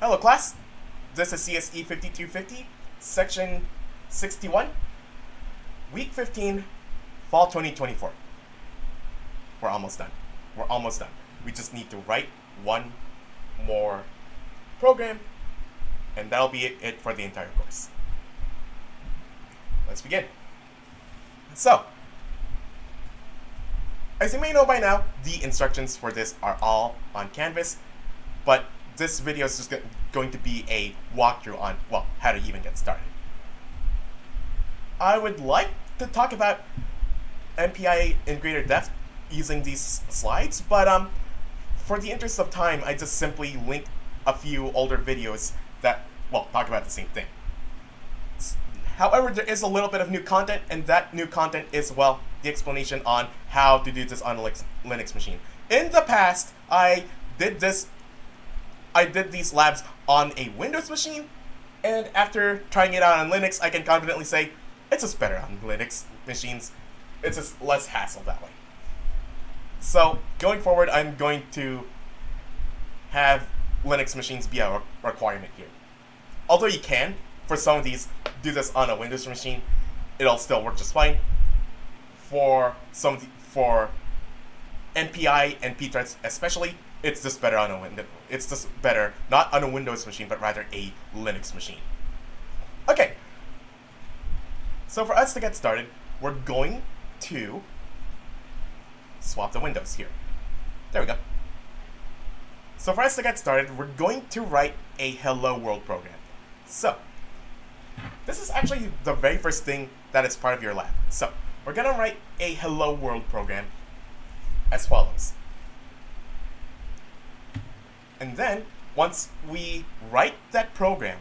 Hello class, this is CSE-5250, section 61, week 15, fall 2024. We're almost done. We just need to write one more program, and that'll be it for the entire course. Let's begin. So, as you may know by now, the instructions for this are all on Canvas, but this video is just going to be a walkthrough on, well, how to even get started. I would like to talk about MPI in greater depth using these slides, but for the interest of time, I just simply linked a few older videos that, well, talk about the same thing. However, there is a little bit of new content, and that new content is, well, the explanation on how to do this on a Linux machine. In the past, I did these labs on a Windows machine, and after trying it out on Linux, I can confidently say it's just better on Linux machines. It's just less hassle that way. So, going forward, I'm going to have Linux machines be a requirement here. Although you can, for some of these, do this on a Windows machine, it'll still work just fine. For MPI and pthreads especially, it's just better on a Windows. It's just better not on a Windows machine, but rather a Linux machine. Okay. So for us to get started, we're going to swap the windows here. There we go. So for us to get started, we're going to write a hello world program. So this is actually the very first thing that is part of your lab. So we're gonna write a hello world program as follows. And then, once we write that program,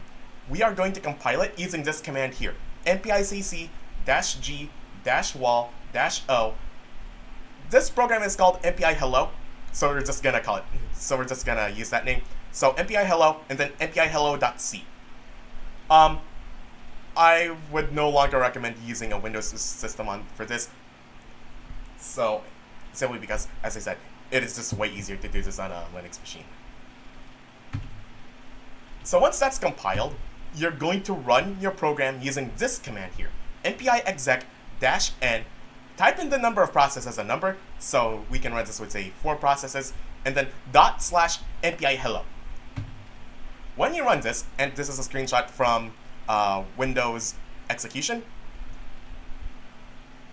we are going to compile it using this command here, mpicc-g-wall-o. This program is called MPI hello, so we're just gonna use that name. So MPI hello, and then MPI hello.c. I would no longer recommend using a Windows system for this. So, simply because, as I said, it is just way easier to do this on a Linux machine. So once that's compiled, you're going to run your program using this command here, mpi exec-n, type in the number of processes as a number, so we can run this with, say, 4 processes, and then /mpi hello. When you run this, and this is a screenshot from Windows execution,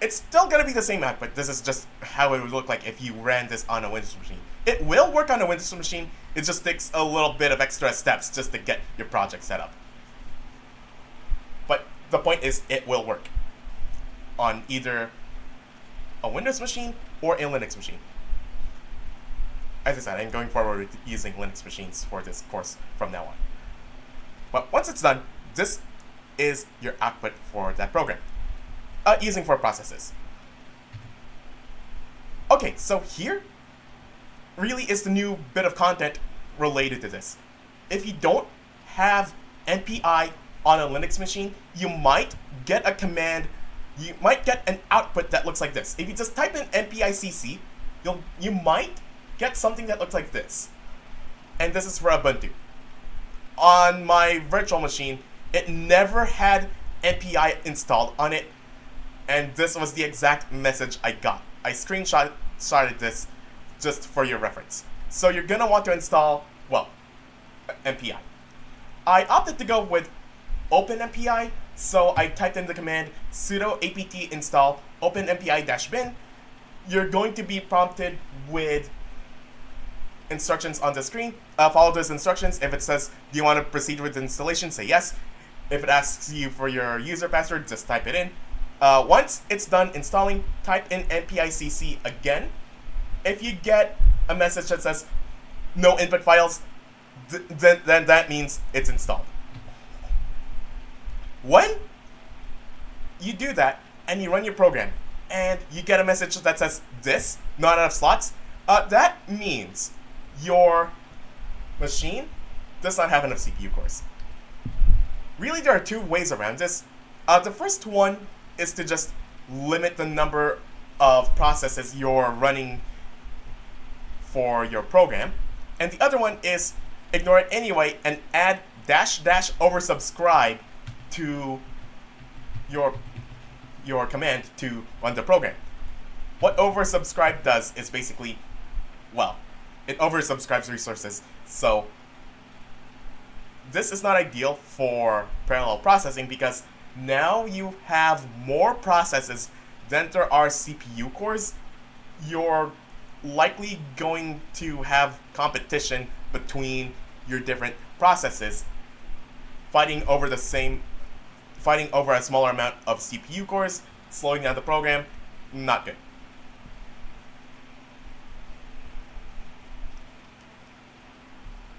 it's still going to be the same output. This is just how it would look like if you ran this on a Windows machine. It will work on a Windows machine, it just takes a little bit of extra steps just to get your project set up. But the point is, it will work on either a Windows machine or a Linux machine. As I said, I'm going forward with using Linux machines for this course from now on. But once it's done, this is your output for that program, using 4 processes. Okay, so here really is the new bit of content related to this. If you don't have MPI on a Linux machine, you might get a command, you might get an output that looks like this. If you just type in mpicc, you might get something that looks like this. And this is for Ubuntu. On my virtual machine, it never had MPI installed on it, and this was the exact message I got. I screenshotted this just for your reference. So you're gonna want to install, well, MPI. I opted to go with OpenMPI, so I typed in the command sudo apt install openmpi-bin. You're going to be prompted with instructions on the screen. Follow those instructions. If it says, do you want to proceed with the installation, say yes. If it asks you for your user password, just type it in. Once it's done installing, type in mpicc again. If you get a message that says no input files, then that means it's installed. When you do that and you run your program and you get a message that says this, not enough slots, that means your machine does not have enough CPU cores. Really, there are 2 ways around this. The first one is to just limit the number of processes you're running for your program, and the other one is ignore it anyway and add -- oversubscribe to your command to run the program. What oversubscribe does is basically, well, it oversubscribes resources. So this is not ideal for parallel processing because now you have more processes than there are CPU cores. You're likely going to have competition between your different processes fighting over a smaller amount of CPU cores, slowing down the program. Not good.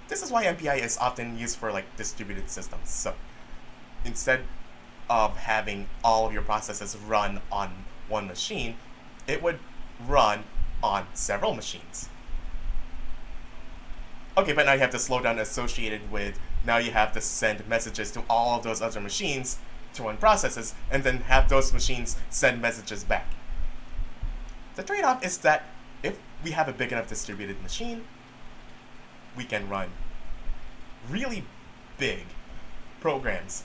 This is why MPI is often used for like distributed systems. So instead of having all of your processes run on one machine, it would run on several machines. Okay, but now you have the slowdown associated with, now you have to send messages to all of those other machines to run processes, and then have those machines send messages back. The trade-off is that if we have a big enough distributed machine, we can run really big programs.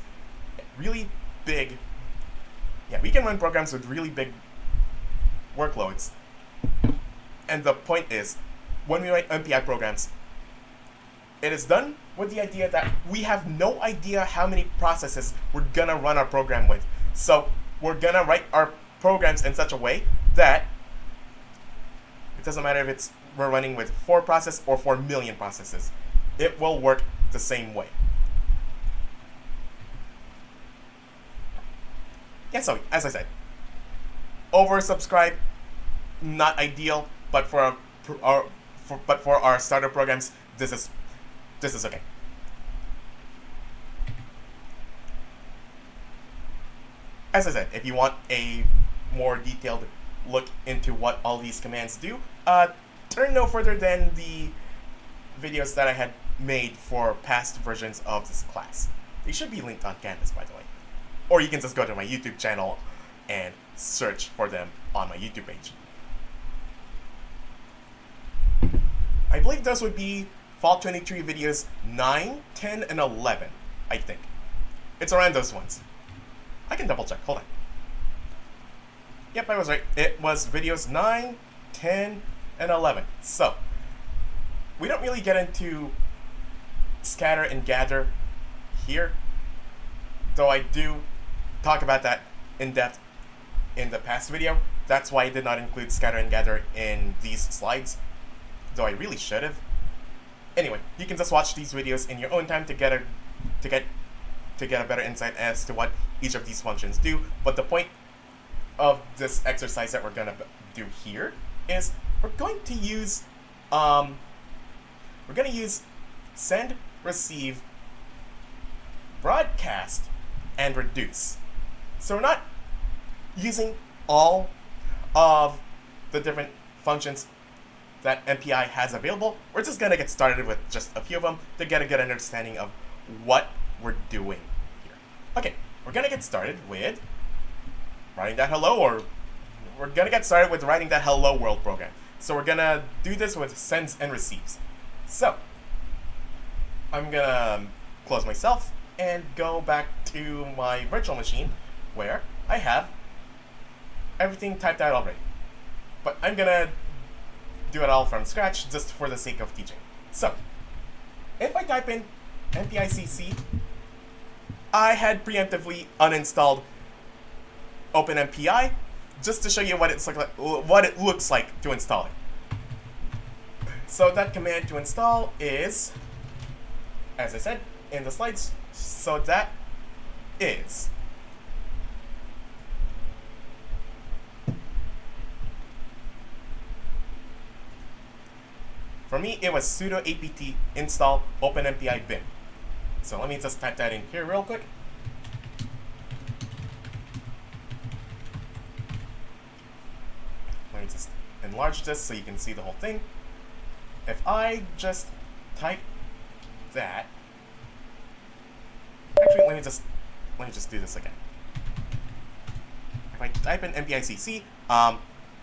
We can run programs with really big workloads. And the point is, when we write MPI programs, it is done with the idea that we have no idea how many processes we're gonna run our program with. So we're gonna write our programs in such a way that it doesn't matter if we're running with 4 processes or 4 million processes. It will work the same way. Yeah, so as I said, oversubscribe, not ideal, but for our starter programs, this is okay. As I said, if you want a more detailed look into what all these commands do, turn no further than the videos that I had made for past versions of this class. They should be linked on Canvas, by the way. Or you can just go to my YouTube channel and search for them on my YouTube page. I believe those would be Fall 23 videos 9, 10, and 11, I think. It's around those ones. I can double check, hold on. Yep, I was right. It was videos 9, 10, and 11. So, we don't really get into scatter and gather here, though I do talk about that in depth in the past video. That's why I did not include scatter and gather in these slides, though I really should have. Anyway, you can just watch these videos in your own time to get a better insight as to what each of these functions do. But the point of this exercise that we're gonna do here is we're going to use send, receive, broadcast, and reduce. So we're not using all of the different functions that MPI has available. We're just gonna get started with just a few of them to get a good understanding of what we're doing here. Okay, we're gonna get started with writing that hello world program. So we're gonna do this with sends and receives. So I'm gonna close myself and go back to my virtual machine where I have everything typed out already. But I'm gonna do it all from scratch just for the sake of teaching. So if I type in npicc, I had preemptively uninstalled OpenMPI just to show you what it looks like to install it. So that command to install is, as I said in the slides, so that is for me, it was sudo apt install openmpi bin. So let me just type that in here real quick. Let me just enlarge this so you can see the whole thing. If I just type that, actually let me just do this again. If I type in npicc,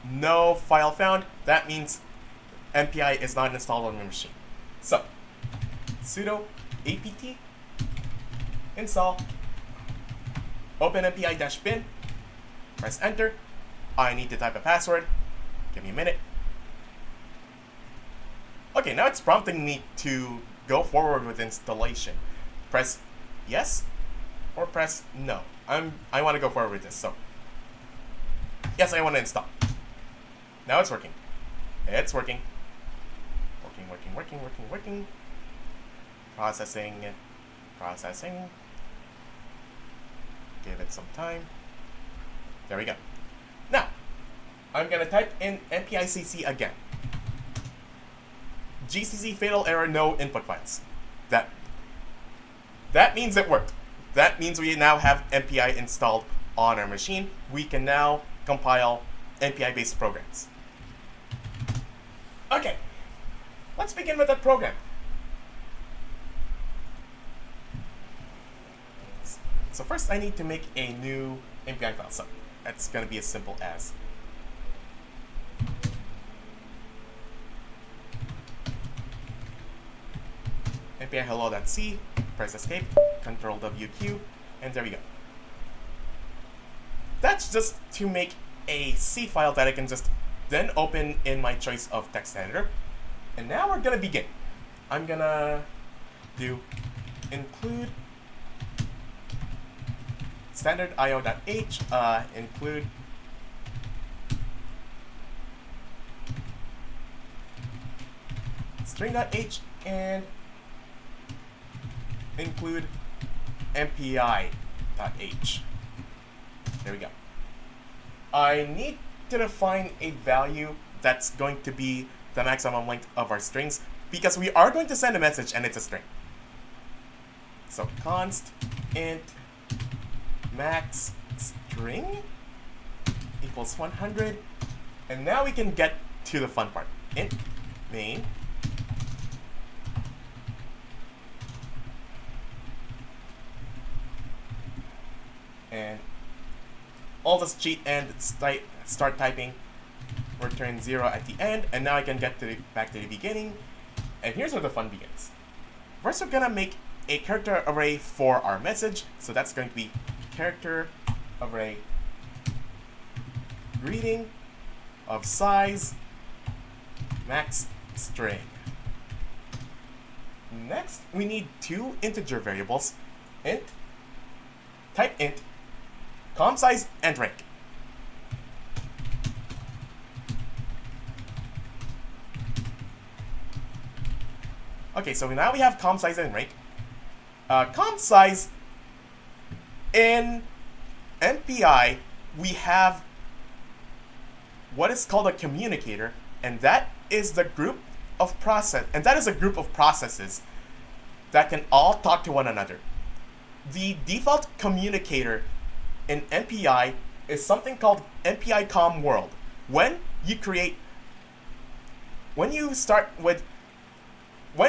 no file found, that means MPI is not installed on my machine. So sudo apt install openmpi-bin, press enter. I need to type a password. Give me a minute. Okay, now it's prompting me to go forward with installation. Press yes or press no. I want to go forward with this, so yes, I want to install. Now it's working. It's working. Working. Processing. Give it some time. There we go. Now, I'm gonna type in npicc again. GCC fatal error, no input files. That means it worked. That means we now have MPI installed on our machine. We can now compile MPI-based programs. Okay, let's begin with that program. So first I need to make a new MPI file. So that's going to be as simple as MPI hello.c, press escape, Control WQ, and there we go. That's just to make a C file that I can just then open in my choice of text editor. And now we're gonna begin. I'm gonna do include standard io.h, include string.h, and include mpi.h. There we go. I need to define a value that's going to be the maximum length of our strings because we are going to send a message and it's a string. So const int max string equals 100, and now we can get to the fun part. Int main and all this cheat and start typing, return 0 at the end, and now I can get back to the beginning. And here's where the fun begins. First, we're gonna make a character array for our message. So that's going to be character array greeting of size max string. Next, we need two integer variables, type int, com size, and rank. Okay, so now we have com size and rank. Com size, in MPI, we have what is called a communicator, and that is the group of processes that can all talk to one another. The default communicator in MPI is something called MPI com world. When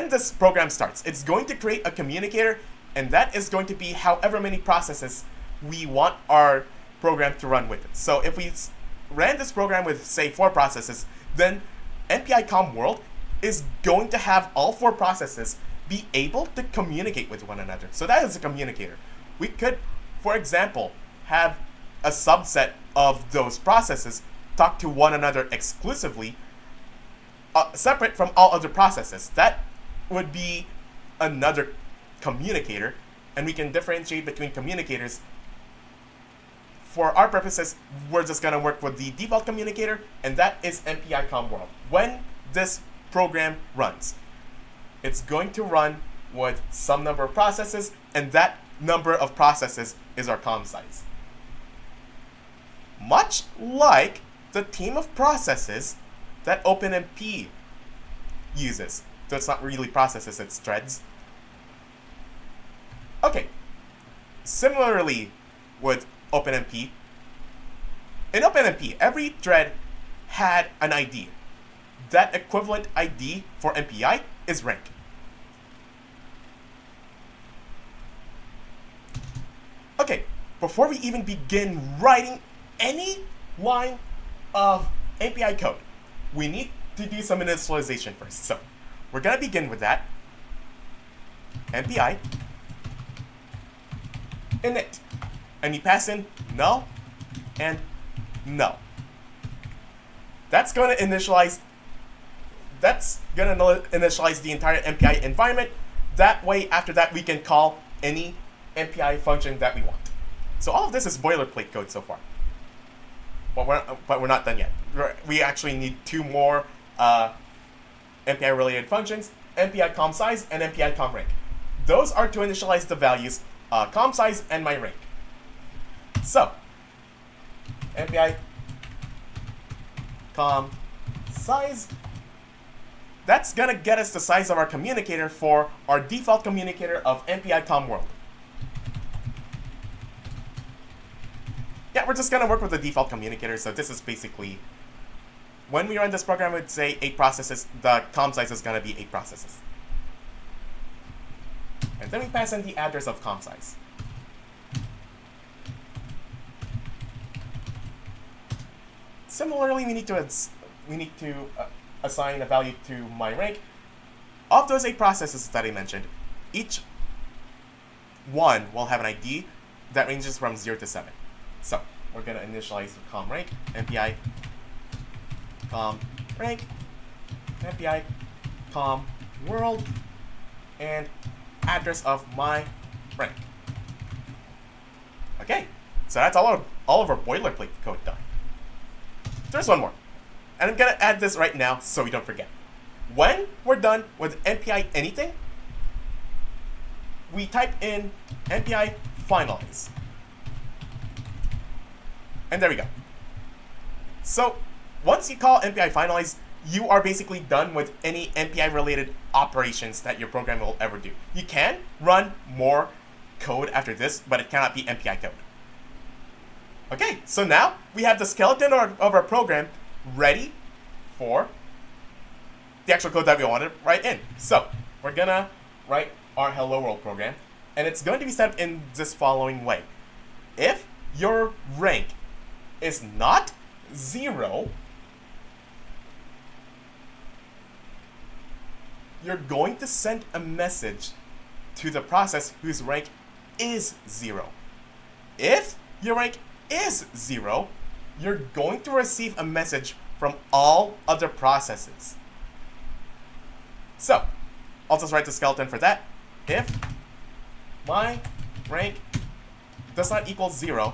this program starts, it's going to create a communicator, and that is going to be however many processes we want our program to run with. So if we ran this program with, say, 4 processes, then MPI com world is going to have all 4 processes be able to communicate with one another. So that is a communicator. We could, for example, have a subset of those processes talk to one another exclusively, separate from all other processes. That would be another communicator, and we can differentiate between communicators. For our purposes, we're just going to work with the default communicator, and that is MPI com world. When this program runs, it's going to run with some number of processes, and that number of processes is our com size. Much like the team of processes that OpenMP uses. So it's not really processes, it's threads. Okay, similarly with OpenMP, in OpenMP, every thread had an ID. That equivalent ID for MPI is rank. Okay, before we even begin writing any line of MPI code, we need to do some initialization first. So we're going to begin with that. MPI init, and you pass in null and null. That's going to initialize the entire MPI environment. That way, after that, we can call any MPI function that we want. So all of this is boilerplate code so far. But we're not done yet. We actually need two more MPI-related functions, MPI com size and MPI com rank. Those are to initialize the values com size and my rank. So, MPI com size, that's going to get us the size of our communicator for our default communicator of MPI com world. Yeah, we're just going to work with the default communicator, so this is basically, when we run this program, it would say 8 processes, the com size is going to be 8 processes. And then we pass in the address of com size. Similarly, we need to assign a value to my rank. Of those 8 processes that I mentioned, each one will have an ID that ranges from 0 to 7. So we're going to initialize the com rank, MPI com rank, MPI com world, and address of my rank. Okay, so that's all of our boilerplate code done. There's one more, and I'm going to add this right now so we don't forget. When we're done with MPI anything, we type in MPI finalize. And there we go. So once you call MPI finalize, you are basically done with any MPI-related operations that your program will ever do. You can run more code after this, but it cannot be MPI code. Okay, so now we have the skeleton of our program ready for the actual code that we want to write in. So we're going to write our hello world program, and it's going to be set up in this following way. If your rank is not 0, you're going to send a message to the process whose rank is 0. If your rank is 0, you're going to receive a message from all other processes. So, I'll just write the skeleton for that. If my rank does not equal 0,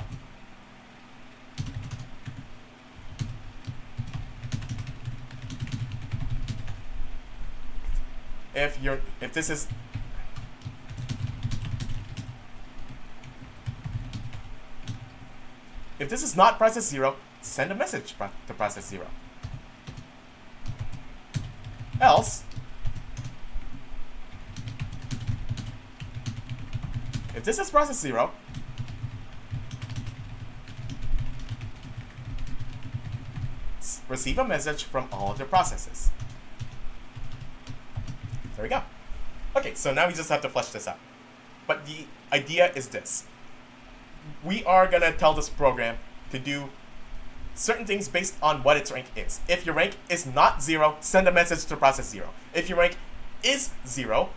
if this is not process 0, send a message to process 0. Else, if this is process 0, receive a message from all other processes. There we go. Okay, so now we just have to flesh this out. But the idea is this. We are going to tell this program to do certain things based on what its rank is. If your rank is not 0, send a message to process 0. If your rank is 0,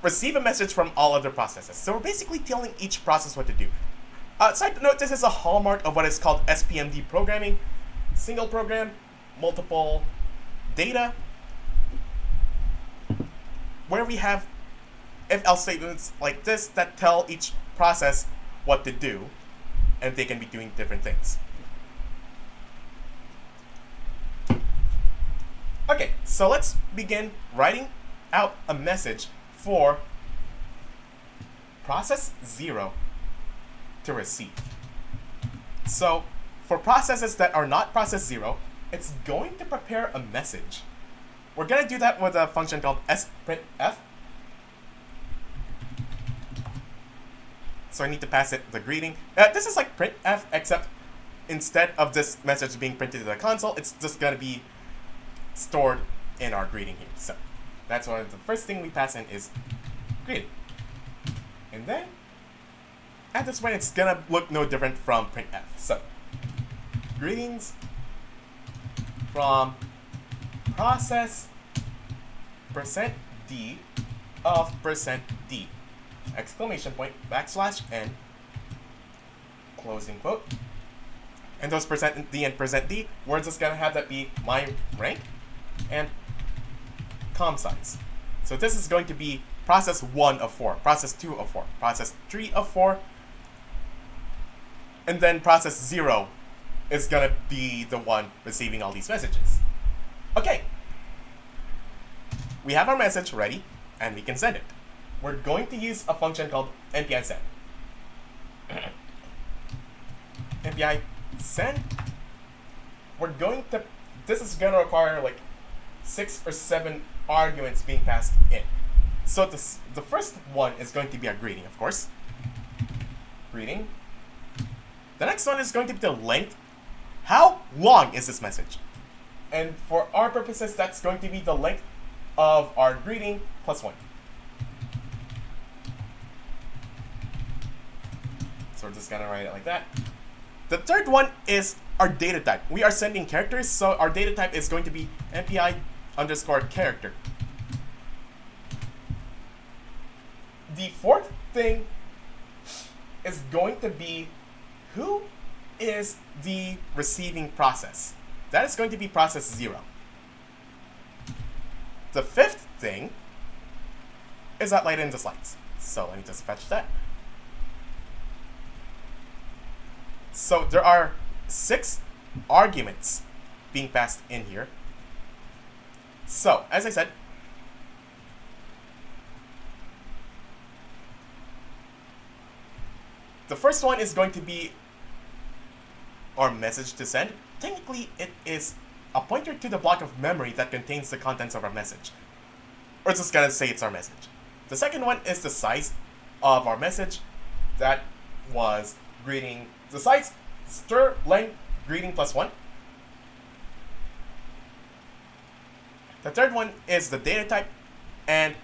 receive a message from all other processes. So we're basically telling each process what to do. Side note, this is a hallmark of what is called SPMD programming. Single program, multiple data, where we have if-else statements like this that tell each process what to do, and they can be doing different things. Okay, so let's begin writing out a message for process 0 to receive. So for processes that are not process 0, it's going to prepare a message. We're going to do that with a function called sprintf. So I need to pass it the greeting. This is like printf, except instead of this message being printed to the console, it's just going to be stored in our greeting here. So that's one of the first thing we pass in is greeting. And then at this point, it's going to look no different from printf. So greetings from process %d of %d, exclamation point, backslash n, closing quote. And those %d and %d, we're just gonna have that be my rank and com size. So this is going to be process 1 of 4, process 2 of 4, process 3 of 4, and then process 0 is gonna be the one receiving all these messages. Okay, we have our message ready, and we can send it. We're going to use a function called MPI send. MPI send. We're going to, this is gonna require like 6 or 7 arguments being passed in. So the first one is going to be our greeting, of course. Greeting. The next one is going to be the length. How long is this message? And for our purposes, that's going to be the length of our greeting plus 1. So we're just gonna write it like that. The third one is our data type. We are sending characters, so our data type is going to be MPI underscore character. The fourth thing is going to be who is the receiving process. That is going to be process 0. The fifth thing is outlined in the slides. So let me just fetch that. So there are 6 arguments being passed in here. So, as I said, the first one is going to be our message to send. Technically, it is a pointer to the block of memory that contains the contents of our message. We're just gonna say it's our message. The second one is the size of our message. That was greeting. The size, stir length, greeting plus 1. The third one is the data type, and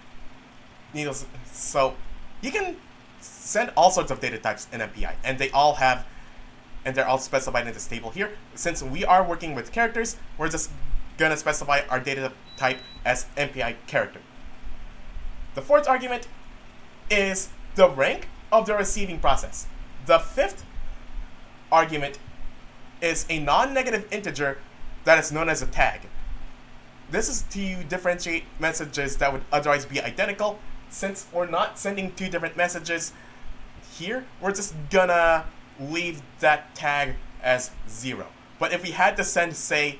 so you can send all sorts of data types in MPI, and they're all specified in this table here. Since we are working with characters, we're just gonna specify our data type as MPI character. The fourth argument is the rank of the receiving process. The fifth argument is a non-negative integer that is known as a tag. This is to differentiate messages that would otherwise be identical. Since we're not sending 2 different messages here, we're just gonna leave that tag as 0. But if we had to send, say,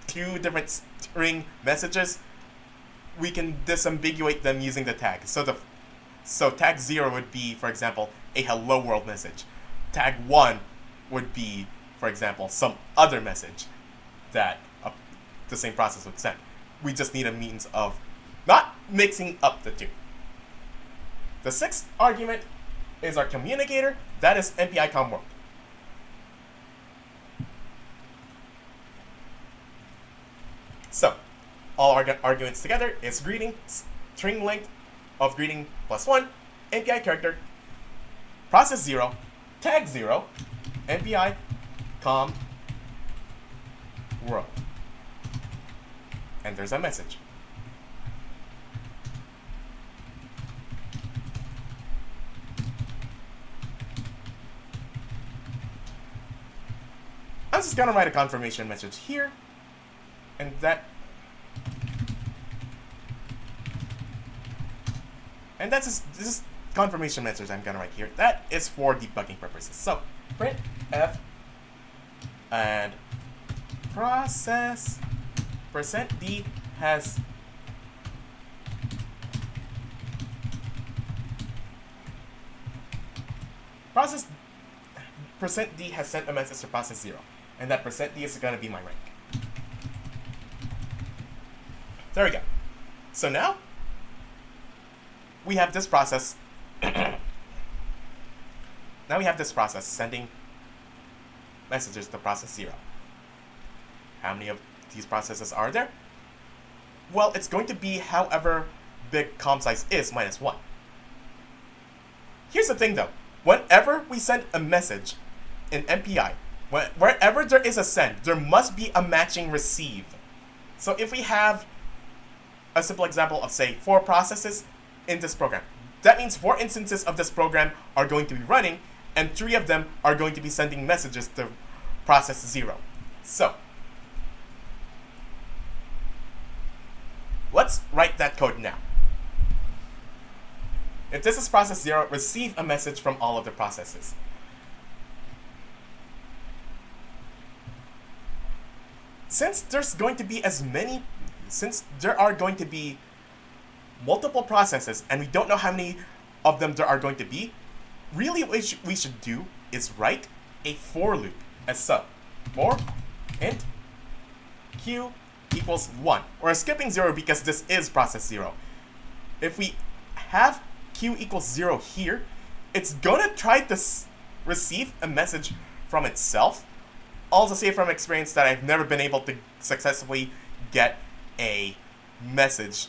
2 different string messages, we can disambiguate them using the tag. So tag 0 would be, for example, a hello world message. Tag 1 would be, for example, some other message that the same process would send. We just need a means of not mixing up the 2. The sixth argument is our communicator. That is MPI com world. So, all arguments together is greeting, string length of greeting plus 1, MPI character, process 0, tag 0, MPI com world. And there's a message. I'm just gonna write a confirmation message here, and that's this confirmation message I'm gonna write here. That is for debugging purposes. So print f and process %d has process %d has sent a message to process 0, and that %d is going to be my rank. There we go. So now we have this process. Now we have this process sending messages to process 0. How many of these processes are there? Well, it's going to be however big com size is minus 1. Here's the thing though. Whenever we send a message in MPI, wherever there is a send, there must be a matching receive. So if we have a simple example of, say, 4 processes, in this program. That means 4 instances of this program are going to be running, and 3 of them are going to be sending messages to process 0. So, let's write that code now. If this is process 0, receive a message from all of the processes. Since there's going to be since there are going to be multiple processes and we don't know how many of them there are going to be, really what we should do is write a for loop as so. For int q equals 1. We're skipping 0 because this is process 0. If we have q equals 0 here, it's gonna try to receive a message from itself. Also say from experience that I've never been able to successfully get a message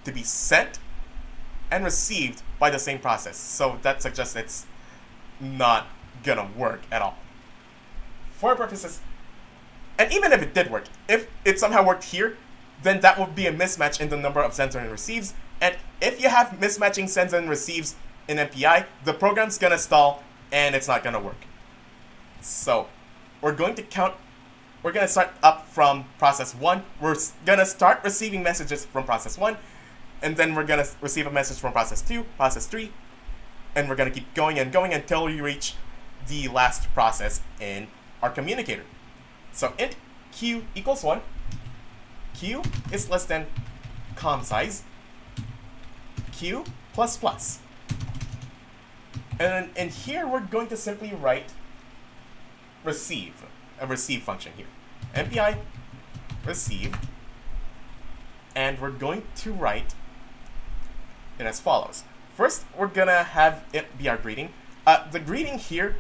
to be sent and received by the same process. So that suggests it's not gonna work at all. For purposes, and even if it did work, if it somehow worked here, then that would be a mismatch in the number of sends and receives. And if you have mismatching sends and receives in MPI, the program's gonna stall and it's not gonna work. So we're going to start up from process 1. We're gonna start receiving messages from process 1, and then we're gonna receive a message from process 2, process 3, and we're gonna keep going and going until we reach the last process in our communicator. So int q equals 1, q is less than com size, q plus plus. And in here we're going to simply write receive, a receive function here. MPI receive, and we're going to write it as follows. First, we're gonna have it be our greeting. The greeting here,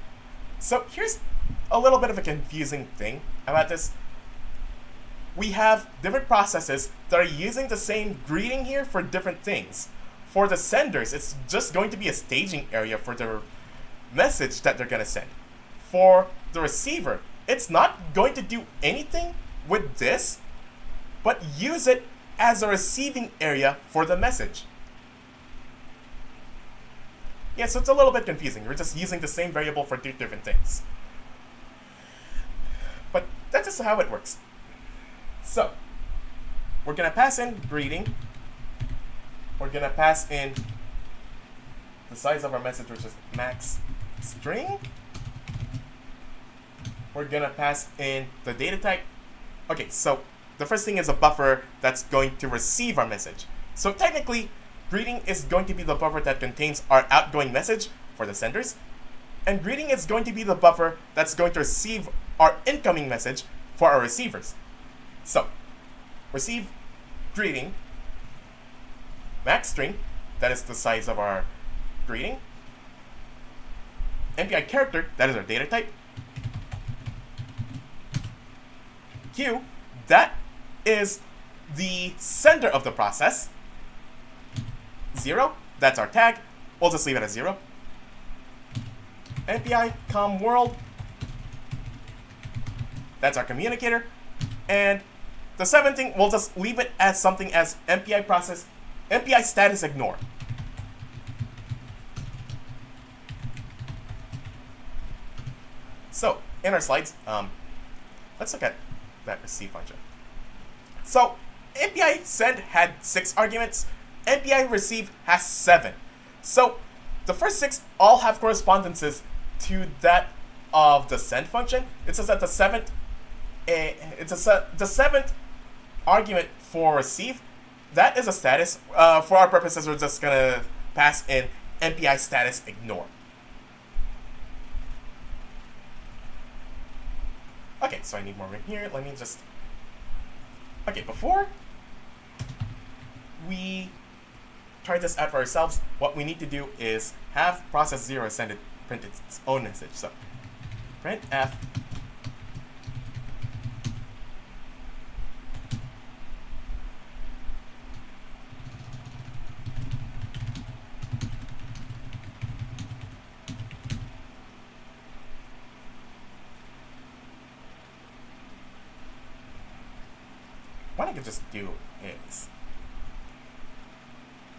so here's a little bit of a confusing thing about this. We have different processes that are using the same greeting here for different things. For the senders, it's just going to be a staging area for their message that they're gonna send. For the receiver, it's not going to do anything with this, but use it as a receiving area for the message. Yeah, so it's a little bit confusing. We're just using the same variable for 2 different things. But that's just how it works. So, we're gonna pass in greeting. We're gonna pass in the size of our message, which is max string. We're gonna pass in the data type. Okay, so the first thing is a buffer that's going to receive our message. So technically, greeting is going to be the buffer that contains our outgoing message for the senders, and greeting is going to be the buffer that's going to receive our incoming message for our receivers. So, receive greeting, max string, that is the size of our greeting, MPI character, that is our data type, Q, that is the sender of the process, 0, that's our tag, we'll just leave it as 0, MPI com world, that's our communicator, and the 7th thing, we'll just leave it as something as MPI process, MPI status ignore. So, in our slides, let's look at that receive function. So, MPI send had 6 arguments, MPI receive has 7. So, the first 6 all have correspondences to that of the send function. It says that the 7th argument for receive, that is a status. For our purposes, we're just gonna pass in MPI status ignore. Okay, so I need more room here. Let me just... Okay, before we try this out for ourselves, what we need to do is have process 0 send it, print its own message. So, printf what I could just do is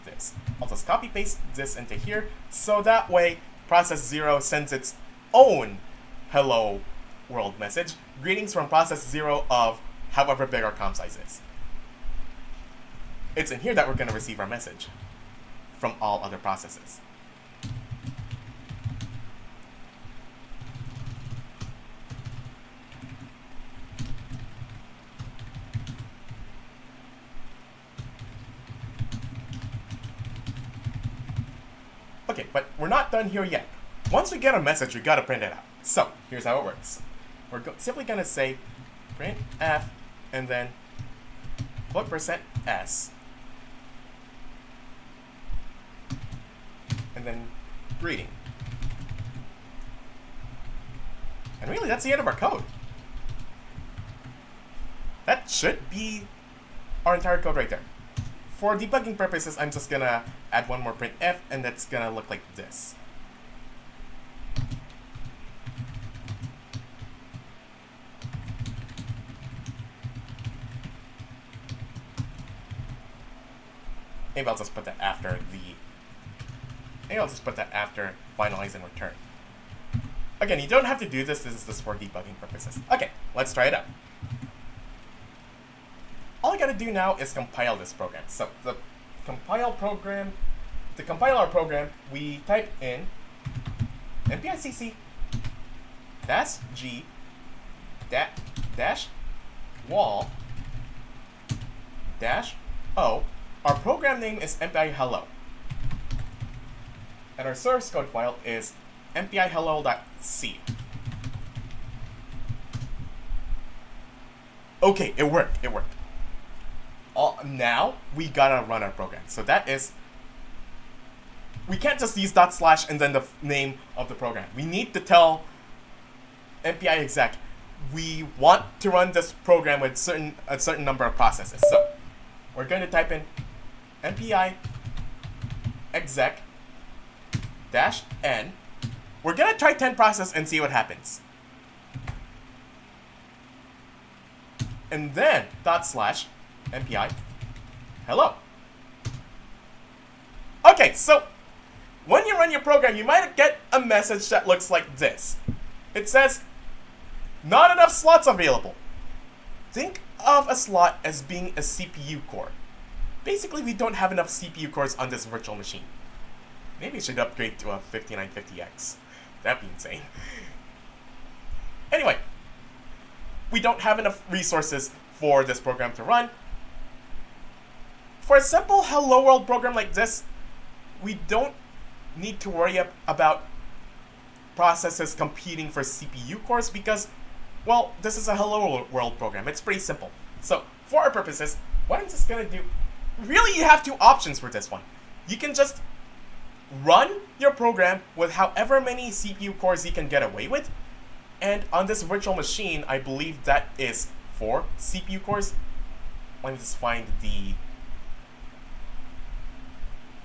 this. I'll just copy paste this into here, so that way process 0 sends its own hello world message. Greetings from process 0 of however big our comm size is. It's in here that we're going to receive our message from all other processes. Okay, but we're not done here yet. Once we get a message, we gotta print it out. So, here's how it works. We're simply gonna say printf and then %s and then greeting. And really, that's the end of our code. That should be our entire code right there. For debugging purposes, I'm just gonna add one more printf, and that's gonna look like this. Maybe I'll just put that after finalize and return. Again, you don't have to do this. This is just for debugging purposes. Okay, let's try it out. All I gotta do now is compile this program. So to compile our program, we type in npicc -g -wall -o. Our program name is mpi-hello. And our source code file is mpi-hello.c. Okay, it worked. Now we gotta run our program. So that is, we can't just use // and then the name of the program. We need to tell MPI exec we want to run this program with a certain number of processes. So we're going to type in MPI exec -n. We're gonna try 10 process and see what happens. And then // MPI hello. Okay, so when you run your program, you might get a message that looks like this. It says, not enough slots available. Think of a slot as being a CPU core. Basically, we don't have enough CPU cores on this virtual machine. Maybe it should upgrade to a 5950X. That'd be insane. Anyway, we don't have enough resources for this program to run. For a simple hello world program like this, we don't need to worry about processes competing for CPU cores because, well, this is a hello world program. It's pretty simple. So for our purposes, what I'm just gonna do, really you have two options for this one. You can just run your program with however many CPU cores you can get away with. And on this virtual machine, I believe that is 4 CPU cores. Let me just find the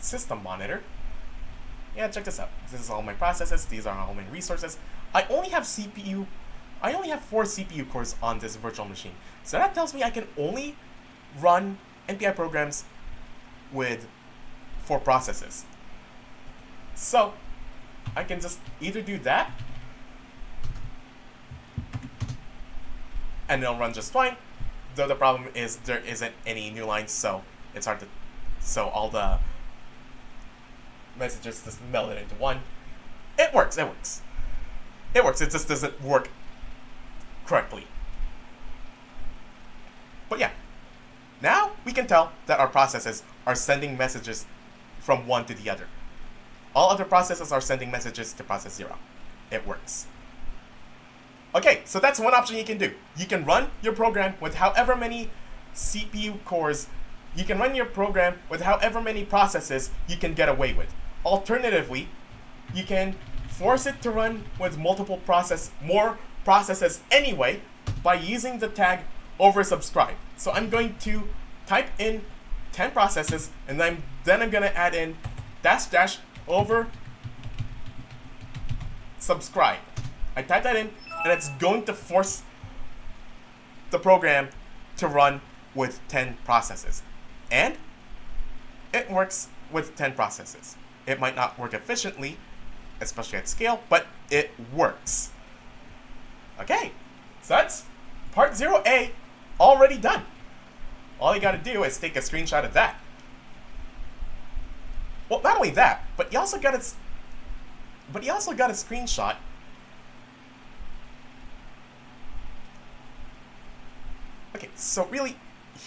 system monitor. Yeah, check this out. This is all my processes. These are all my resources. I only have 4 CPU cores on this virtual machine. So that tells me I can only run NPI programs with 4 processes. So I can just either do that and it'll run just fine. Though the problem is there isn't any new lines, so it's hard to, so all the messages just meld it into one. It works. It just doesn't work correctly. But yeah, now we can tell that our processes are sending messages from one to the other. All other processes are sending messages to process 0. It works. Okay, so that's one option you can do. You can run your program with however many CPU cores, you can run your program with however many processes you can get away with. Alternatively, you can force it to run with more processes anyway by using the tag oversubscribe. So I'm going to type in 10 processes and then I'm going to add in -- over subscribe. I type that in and it's going to force the program to run with 10 processes. And it works with 10 processes. It might not work efficiently, especially at scale, but it works. Okay, so that's part 0A already done. All you gotta do is take a screenshot of that. Well, not only that, but you also got a screenshot Okay, so really,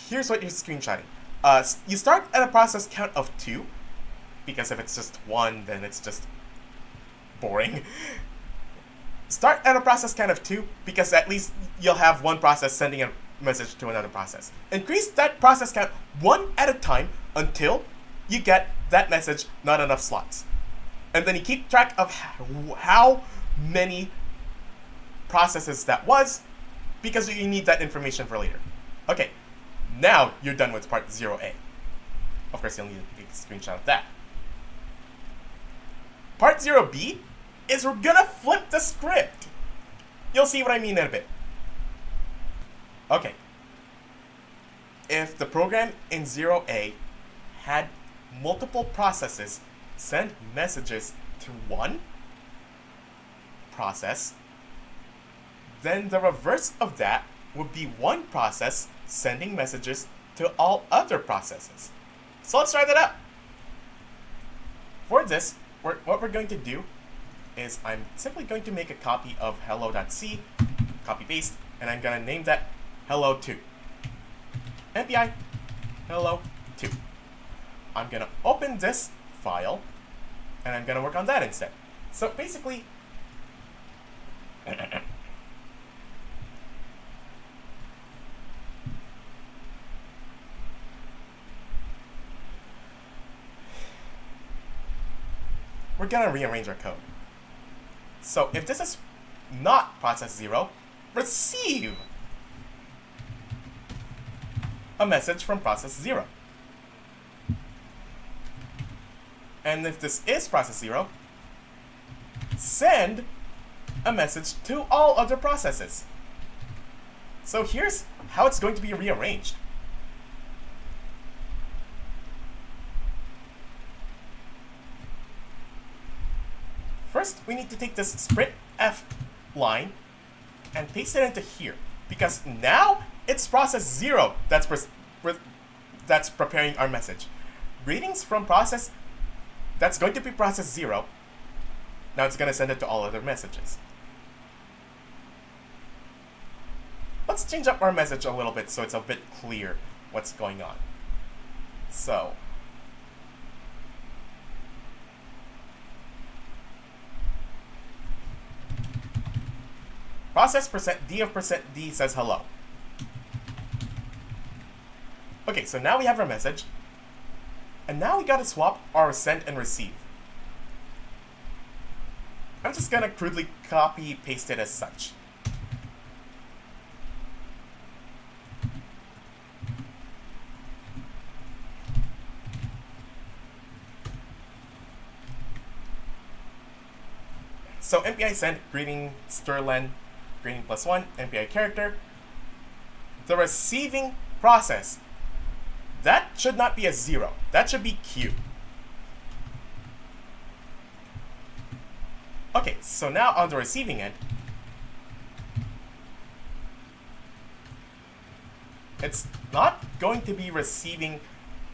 here's what you're screenshotting. You start at a process count of 2, because if it's just 1, then it's just boring. Start at a process count of 2, because at least you'll have one process sending a message to another process. Increase that process count 1 at a time until you get that message, not enough slots. And then you keep track of how many processes that was, because you need that information for later. Okay, now you're done with part 0A. Of course, you'll need to take a screenshot of that. Part 0B is we're gonna flip the script. You'll see what I mean in a bit. Okay. If the program in 0A had multiple processes send messages to one process, then the reverse of that would be one process sending messages to all other processes. So let's try that out. For this, what we're going to do is I'm simply going to make a copy of hello.c, copy paste, and I'm going to name that hello2. MPI hello2. I'm going to open this file, and I'm going to work on that instead. So basically, we're going to rearrange our code. So if this is not process 0, receive a message from process 0. And if this is process 0, send a message to all other processes. So here's how it's going to be rearranged. First, we need to take this sprint F line and paste it into here, because now it's process 0 that's preparing our message. Readings from process that's going to be process 0. Now it's going to send it to all other messages. Let's change up our message a little bit so it's a bit clear what's going on. So, process %d of %d says hello. Okay, so now we have our message. And now we gotta swap our send and receive. I'm just gonna crudely copy paste it as such. So MPI send greeting Sterlen, greeting +1, MPI character. The receiving process, that should not be a 0. That should be Q. Okay, so now on the receiving end, it's not going to be receiving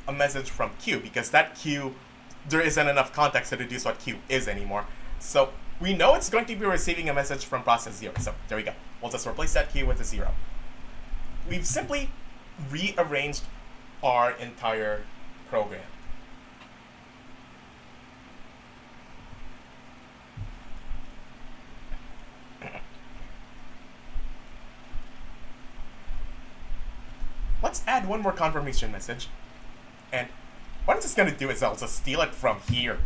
a message from Q, because that Q, there isn't enough context to deduce what Q is anymore. So we know it's going to be receiving a message from process 0. So there we go. We'll just replace that Q with a 0. We've simply rearranged our entire program. Let's add one more confirmation message. And what I'm just going to do is I'll just steal it from here.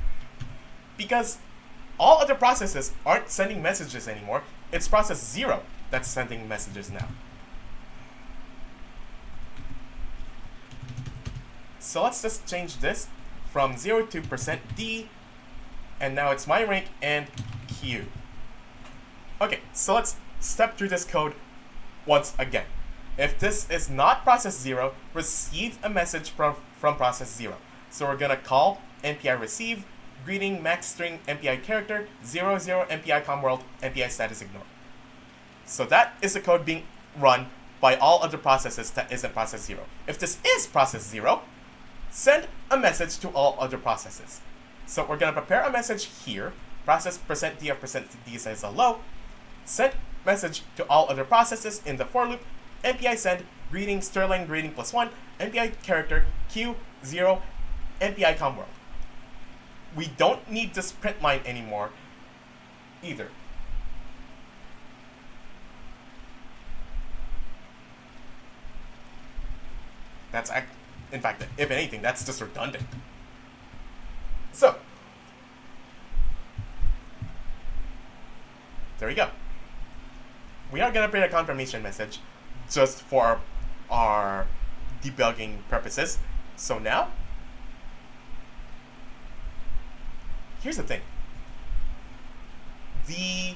Because all other processes aren't sending messages anymore. It's process 0 that's sending messages now. So let's just change this from 0 to %d, and now it's my rank and Q. Okay, so let's step through this code once again. If this is not process 0, receive a message from process 0. So we're going to call MPI receive, greeting max string MPI character, 00 MPI comworld, MPI status ignore. So that is the code being run by all other processes that isn't process 0. If this is process 0, send a message to all other processes. So we're going to prepare a message here, process %d of %d says hello, send message to all other processes in the for loop, MPI send, greeting Sterling, greeting +1, MPI character, Q, 0, MPI comworld. We don't need this print line anymore either. That's, in fact, if anything, that's just redundant. So, there we go. We are going to print a confirmation message just for our debugging purposes. So now, here's the thing. The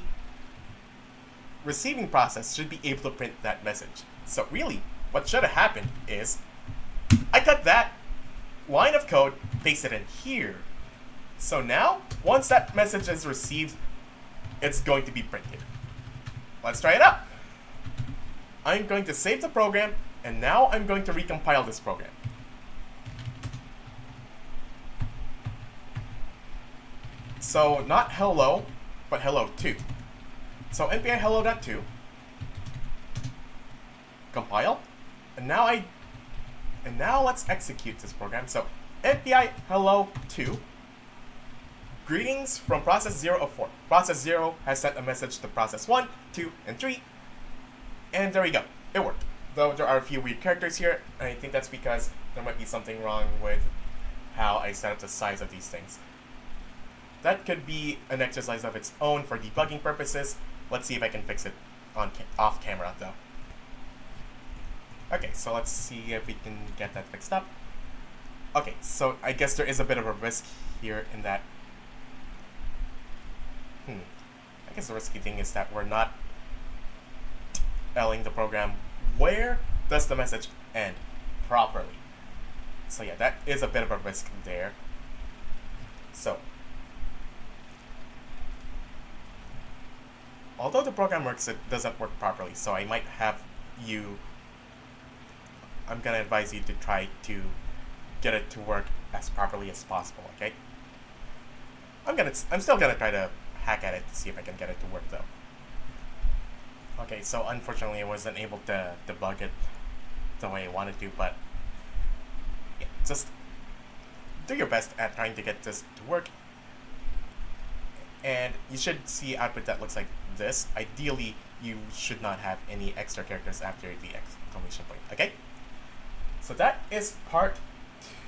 receiving process should be able to print that message. So really, what should have happened is, I cut that line of code, paste it in here. So now, once that message is received, it's going to be printed. Let's try it out. I'm going to save the program, and now I'm going to recompile this program. So not hello, but hello2. So MPI hello.2, compile, and now let's execute this program. So MPI hello2, greetings from process 0 of 4. Process 0 has sent a message to process 1, 2, and 3, and there we go. It worked. Though there are a few weird characters here, and I think that's because there might be something wrong with how I set up the size of these things. That could be an exercise of its own for debugging purposes. Let's see if I can fix it off camera, though. Okay, so let's see if we can get that fixed up. Okay, so I guess there is a bit of a risk here in that. I guess the risky thing is that we're not telling the program where does the message end properly. So yeah, that is a bit of a risk there. So, although the program works, it doesn't work properly. So I might have you, I'm gonna advise you to try to get it to work as properly as possible, okay? I'm still gonna try to hack at it to see if I can get it to work though. Okay, so unfortunately I wasn't able to debug it the way I wanted to, but yeah, just do your best at trying to get this to work. And you should see output that looks like this. Ideally, you should not have any extra characters after the exclamation point, okay? So that is part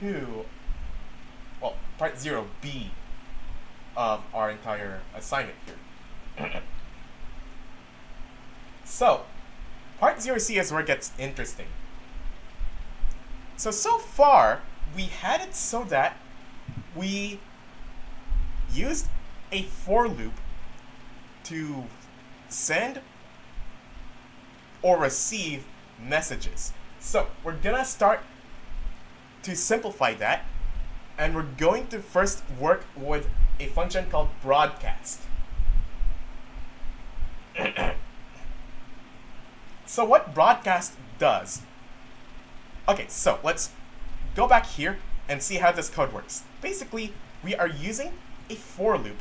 2, well, part 0B of our entire assignment here. So, part 0C is where it gets interesting. So far, we had it so that we used a for loop to send or receive messages. So we're gonna start to simplify that, and we're going to first work with a function called broadcast. So what broadcast does, okay, so let's go back here and see how this code works. Basically, we are using a for loop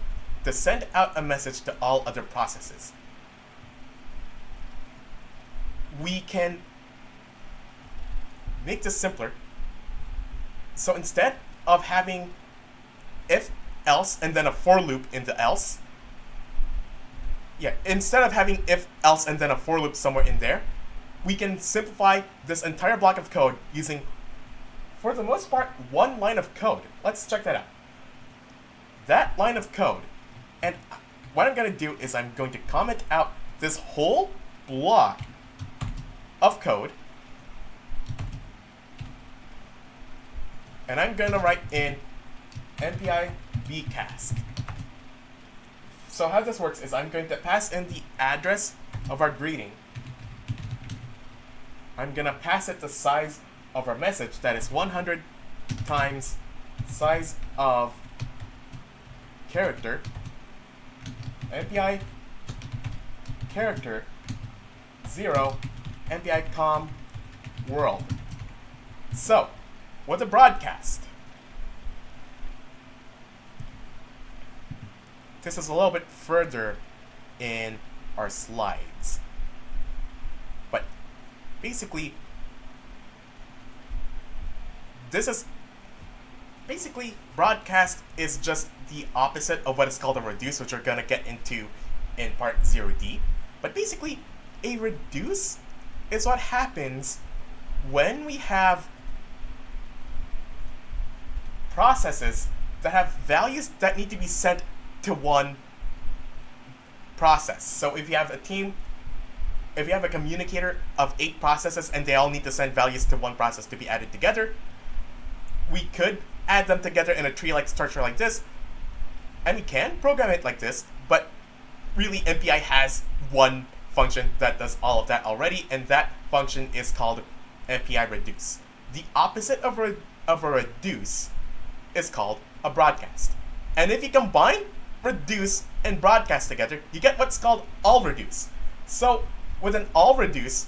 to send out a message to all other processes. We can make this simpler. So instead of having if, else, and then a for loop in the else, instead of having if, else, and then a for loop somewhere in there, we can simplify this entire block of code using, for the most part, one line of code. Let's check that out. That line of code, and what I'm going to do is I'm going to comment out this whole block of code, and I'm going to write in MPI bcast. So how this works is I'm going to pass in the address of our greeting, I'm gonna pass it the size of our message, that is 100 times size of character, MPI character 0, MPI com world. So, what's a broadcast? This is a little bit further in our slides. But basically, broadcast is just the opposite of what is called a reduce, which we're going to get into in part 0D. But basically, a reduce is what happens when we have processes that have values that need to be sent to one process. So if you have a communicator of 8 processes and they all need to send values to one process to be added together, we could add them together in a tree-like structure like this, and we can program it like this, but really MPI has one function that does all of that already, and that function is called MPI reduce. The opposite of a reduce is called a broadcast. And if you combine reduce and broadcast together, you get what's called all reduce. So with an all reduce,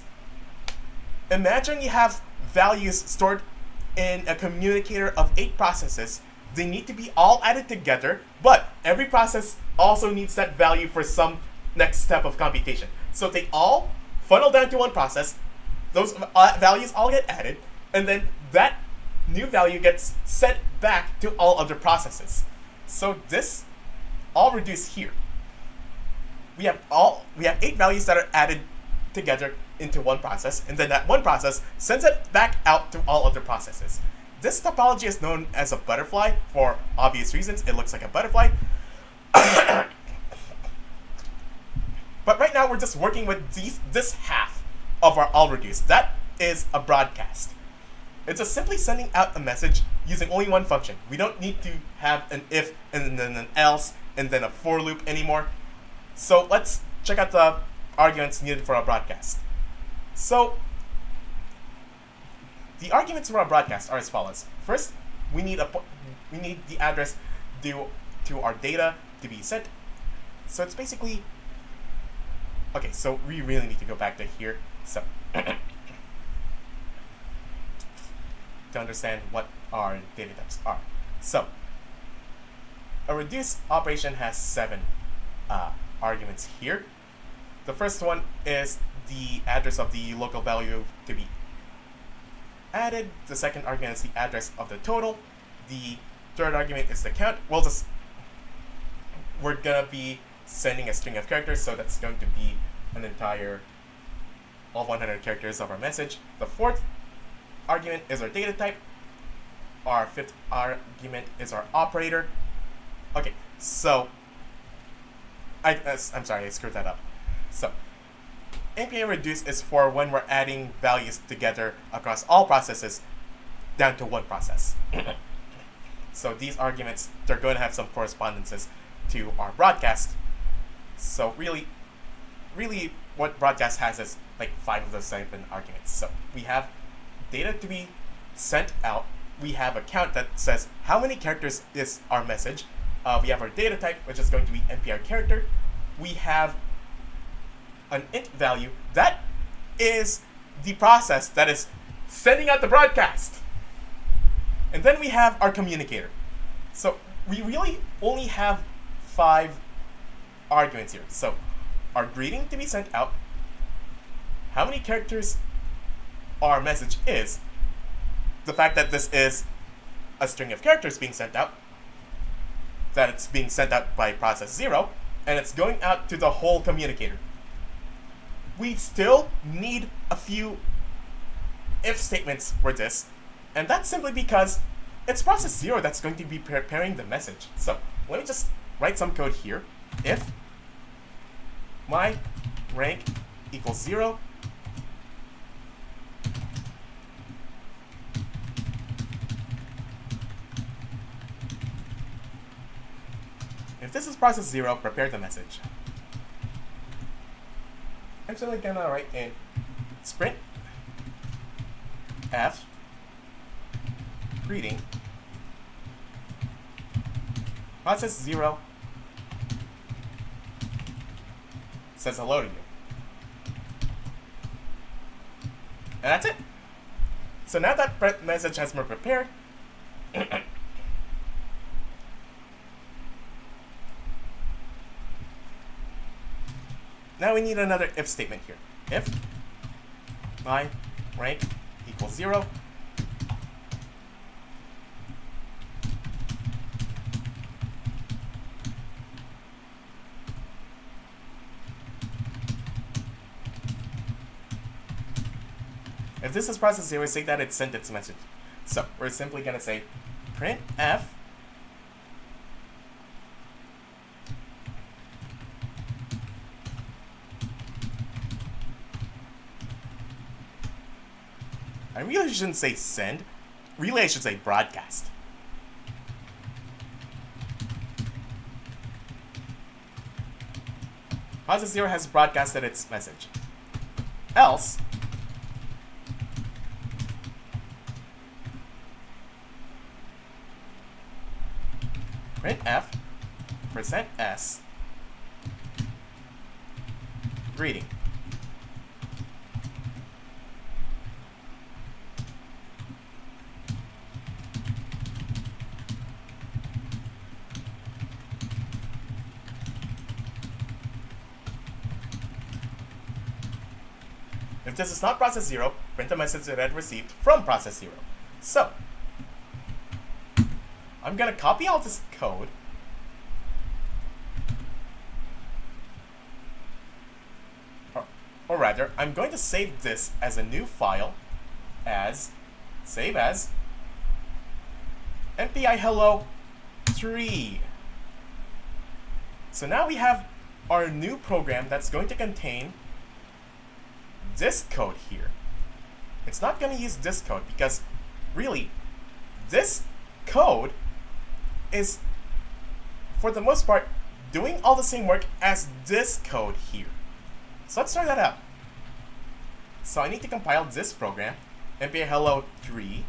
imagine you have values stored in a communicator of 8 processes. They need to be all added together, but every process also needs that value for some next step of computation. So they all funnel down to one process, those values all get added, and then that new value gets sent back to all other processes. So this all reduce here. We have 8 values that are added together into one process, and then that one process sends it back out to all other processes. This topology is known as a butterfly for obvious reasons. It looks like a butterfly. But right now we're just working with this half of our all reduce. That is a broadcast. It's just simply sending out a message using only one function. We don't need to have an if and then an else and then a for loop anymore. So let's check out the arguments needed for our broadcast. So the arguments for our broadcast are as follows. First, we need the address due to our data to be sent. So it's basically, okay, so we really need to go back to here. So to understand what our data types are. So a reduce operation has 7 arguments here. The first one is the address of the local value to be added. The second argument is the address of the total. The third argument is the count. We're gonna be sending a string of characters, so that's going to be an entire all 100 characters of our message. The fourth argument is our data type. Our fifth argument is our operator. Okay, so I'm sorry, I screwed that up. So MPI reduce is for when we're adding values together across all processes down to one process. So these arguments, they're going to have some correspondences to our broadcast. So really what broadcast has is like 5 of those 7 arguments. So we have data to be sent out. We have a count that says how many characters is our message. We have our data type, which is going to be NPR character. We have an int value. That is the process that is sending out the broadcast. And then we have our communicator. So we really only have 5 arguments here. So our greeting to be sent out, how many characters our message is, the fact that this is a string of characters being sent out, that it's being sent out by process 0, and it's going out to the whole communicator. We still need a few if statements for this, and that's simply because it's process 0 that's going to be preparing the message. So let me just write some code here. If my rank equals 0, if this is process 0, prepare the message. I'm simply gonna write in sprint F greeting process 0 says hello to you. And that's it. So now that message has been prepared, now we need another if statement here. If my rank equals 0, if this is process 0, say that it sent its message. So we're simply going to say printf I really shouldn't say send. Really, I should say broadcast. Process 0 has broadcasted its message. Else, printf %s greeting. If this is not process 0, print the message it had received from process 0. So, I'm going to copy all this code. Or rather, I'm going to save this as a new file as, save as, MPI hello 3. So now we have our new program that's going to contain this code here. It's not going to use this code because really, this code is, for the most part, doing all the same work as this code here. So let's try that out. So I need to compile this program, MPI hello 3,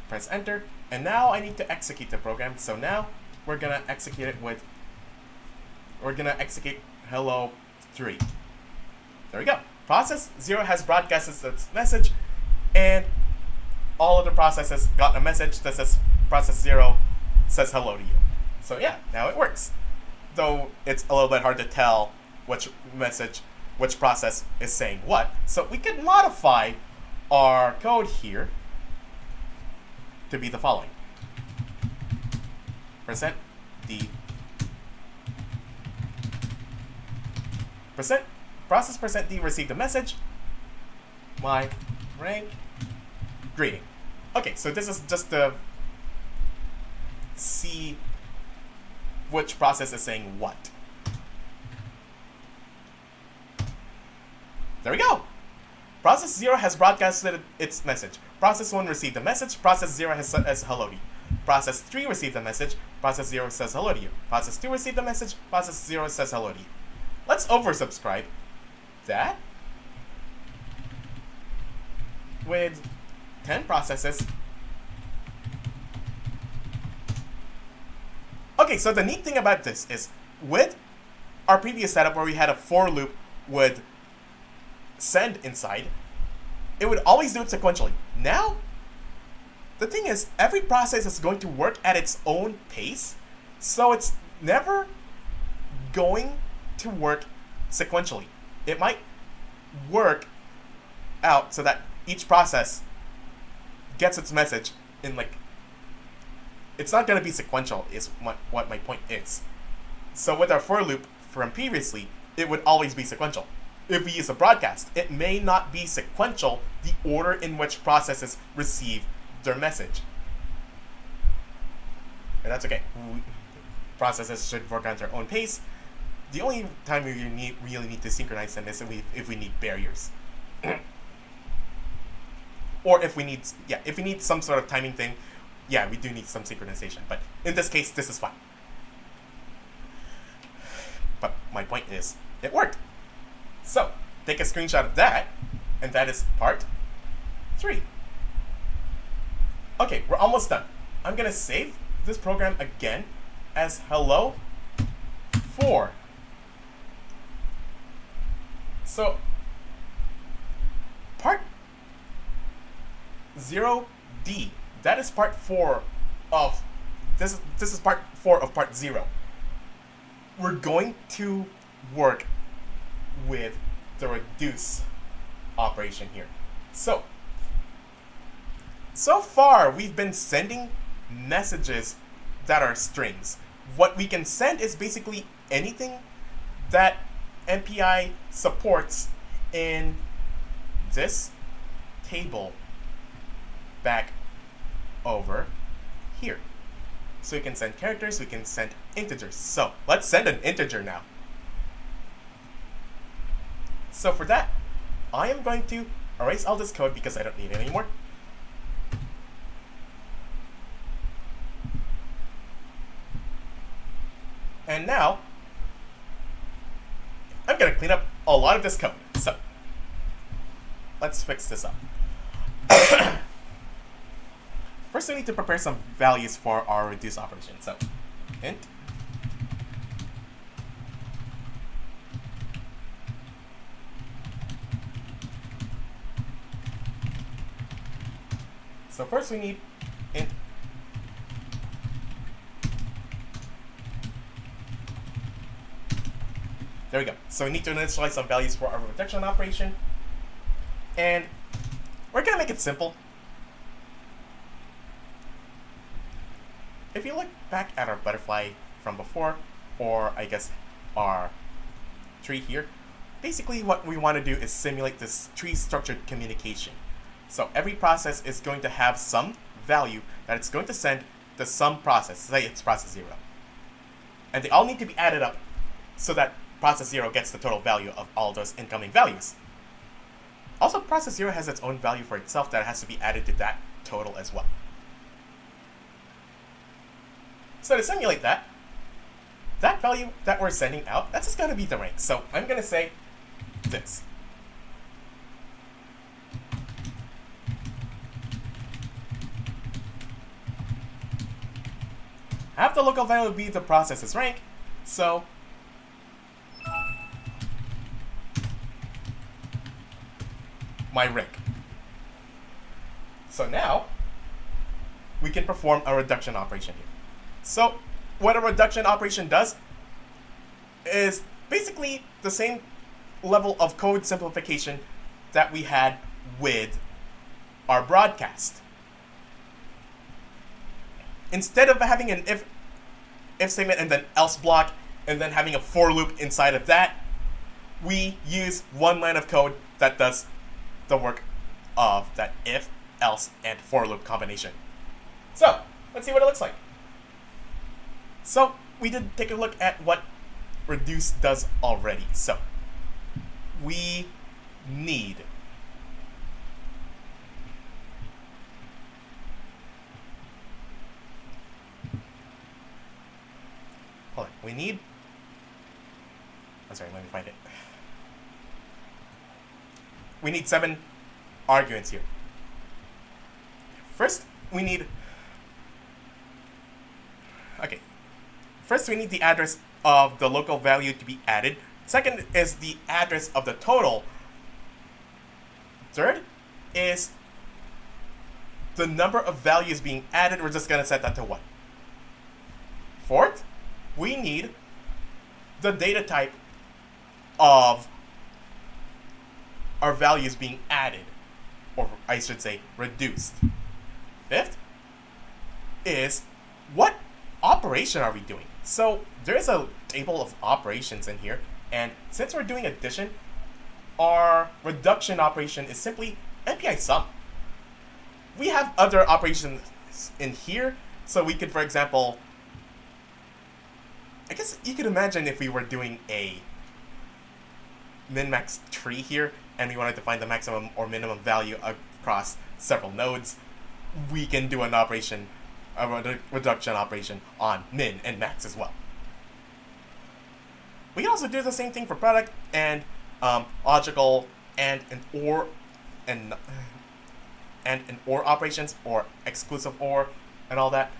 press enter, and now I need to execute the program. So now we're gonna execute it with, we're gonna execute hello 3. There we go. Process 0 has broadcasted its message, and all other processes got a message that says process 0 says hello to you. So yeah, now it works. Though it's a little bit hard to tell which message, which process is saying what. So we could modify our code here to be the following. %d process %d received a message, my rank greeting. Okay, so this is just to see which process is saying what. There we go. Process 0 has broadcasted its message. Process 1 received the message. Process 0 has says hello to you. Process 3 received the message. Process 0 says hello to you. Process 2 received the message. Process 0 says hello to you. Let's oversubscribe that with 10 processes. Okay, so the neat thing about this is with our previous setup where we had a for loop with send inside, it would always do it sequentially. Now, the thing is, every process is going to work at its own pace, so it's never going to work sequentially. It might work out so that each process gets its message in like, it's not going to be sequential is what my point is. So with our for loop from previously, it would always be sequential. If we use a broadcast, it may not be sequential the order in which processes receive their message. And that's okay. Processes should work at their own pace. The only time we really need to synchronize them is if we need barriers. Or if we need some sort of timing thing, yeah, we do need some synchronization. But in this case, this is fine. But my point is, it worked. So, take a screenshot of that, and that is part 3. Okay, we're almost done. I'm gonna save this program again as hello 4. So part 0D, that is part 4 of this is part 4 of part 0. We're going to work with the reduce operation here. So far we've been sending messages that are strings. What we can send is basically anything that MPI supports in this table back over here. So we can send characters, we can send integers. So let's send an integer now. So for that, I am going to erase all this code because I don't need it anymore. And now, I'm going to clean up a lot of this code. So let's fix this up. First, we need to prepare some values for our reduce operation. So int so first we need int there we go. So we need to initialize some values for our reduction operation, and we're gonna make it simple. If you look back at our butterfly from before, or I guess our tree here, basically what we want to do is simulate this tree structured communication. So every process is going to have some value that it's going to send to some process, say it's process 0. And they all need to be added up so that process 0 gets the total value of all those incoming values. Also, process 0 has its own value for itself that has to be added to that total as well. So to simulate that value that we're sending out, that's just going to be the rank. So I'm going to say this. Have the local value be the process's rank, so my rank. So now we can perform a reduction operation here. So what a reduction operation does is basically the same level of code simplification that we had with our broadcast. Instead of having an if statement and then else block and then having a for loop inside of that, we use one line of code that does the work of that if, else, and for loop combination. So let's see what it looks like. So we did take a look at what reduce does already. So we need let me find it. We need 7 arguments here. First, we need the address of the local value to be added. Second is the address of the total. Third is the number of values being added. We're just going to set that to 1. Fourth, we need the data type of our values being added, or I should say reduced. Fifth is what operation are we doing? So there's a table of operations in here, and since we're doing addition, our reduction operation is simply MPI sum. We have other operations in here, so we could, for example, I guess you could imagine if we were doing a min-max tree here, and we wanted to find the maximum or minimum value across several nodes, we can do an operation, a reduction operation on min and max as well. We can also do the same thing for product, and logical and an OR operations or exclusive OR and all that.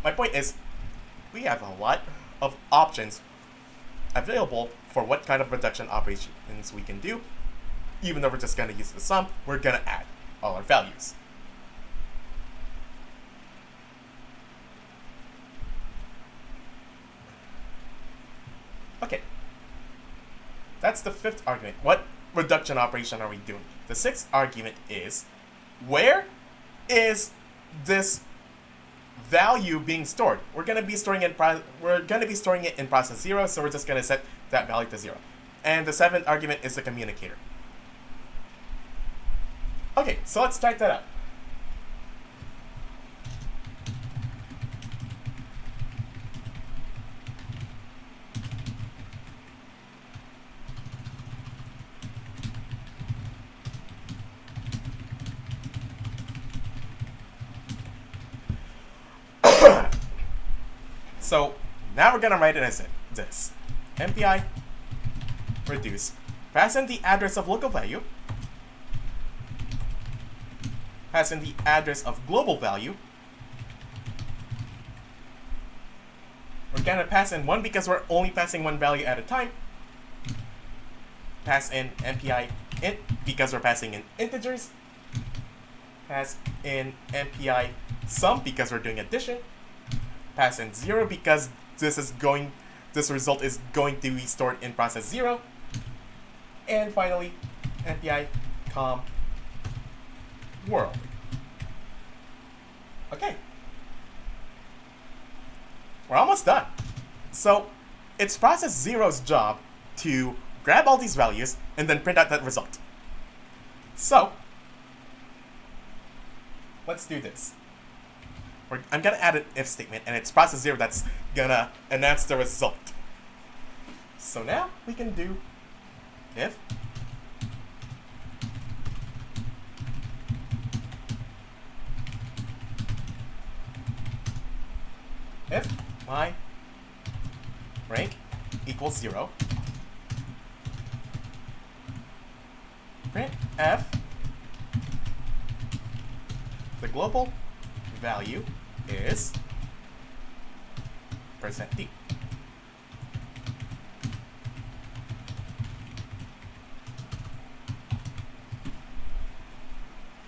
My point is, we have a lot of options available for what kind of reduction operations we can do. Even though we're just going to use the sum, we're going to add all our values. Okay. That's the fifth argument. What reduction operation are we doing? The sixth argument is, where is this value being stored? We're going to be storing it in process 0, so we're just going to set that value to 0. And the seventh argument is the communicator. Okay, so let's type that up. So now we're going to write it as this. MPI reduce, pass in the address of local value, pass in the address of global value. We're going to pass in 1 because we're only passing one value at a time. Pass in MPI int because we're passing in integers. Pass in MPI sum because we're doing addition. Pass in 0 because this result is going to be stored in process 0. And finally, MPI com world. Okay. We're almost done. So it's process 0's job to grab all these values and then print out that result. So let's do this. I'm going to add an if statement, and it's process 0 that's going to announce the result. So now we can do if my rank equals 0, print f the global value is %d.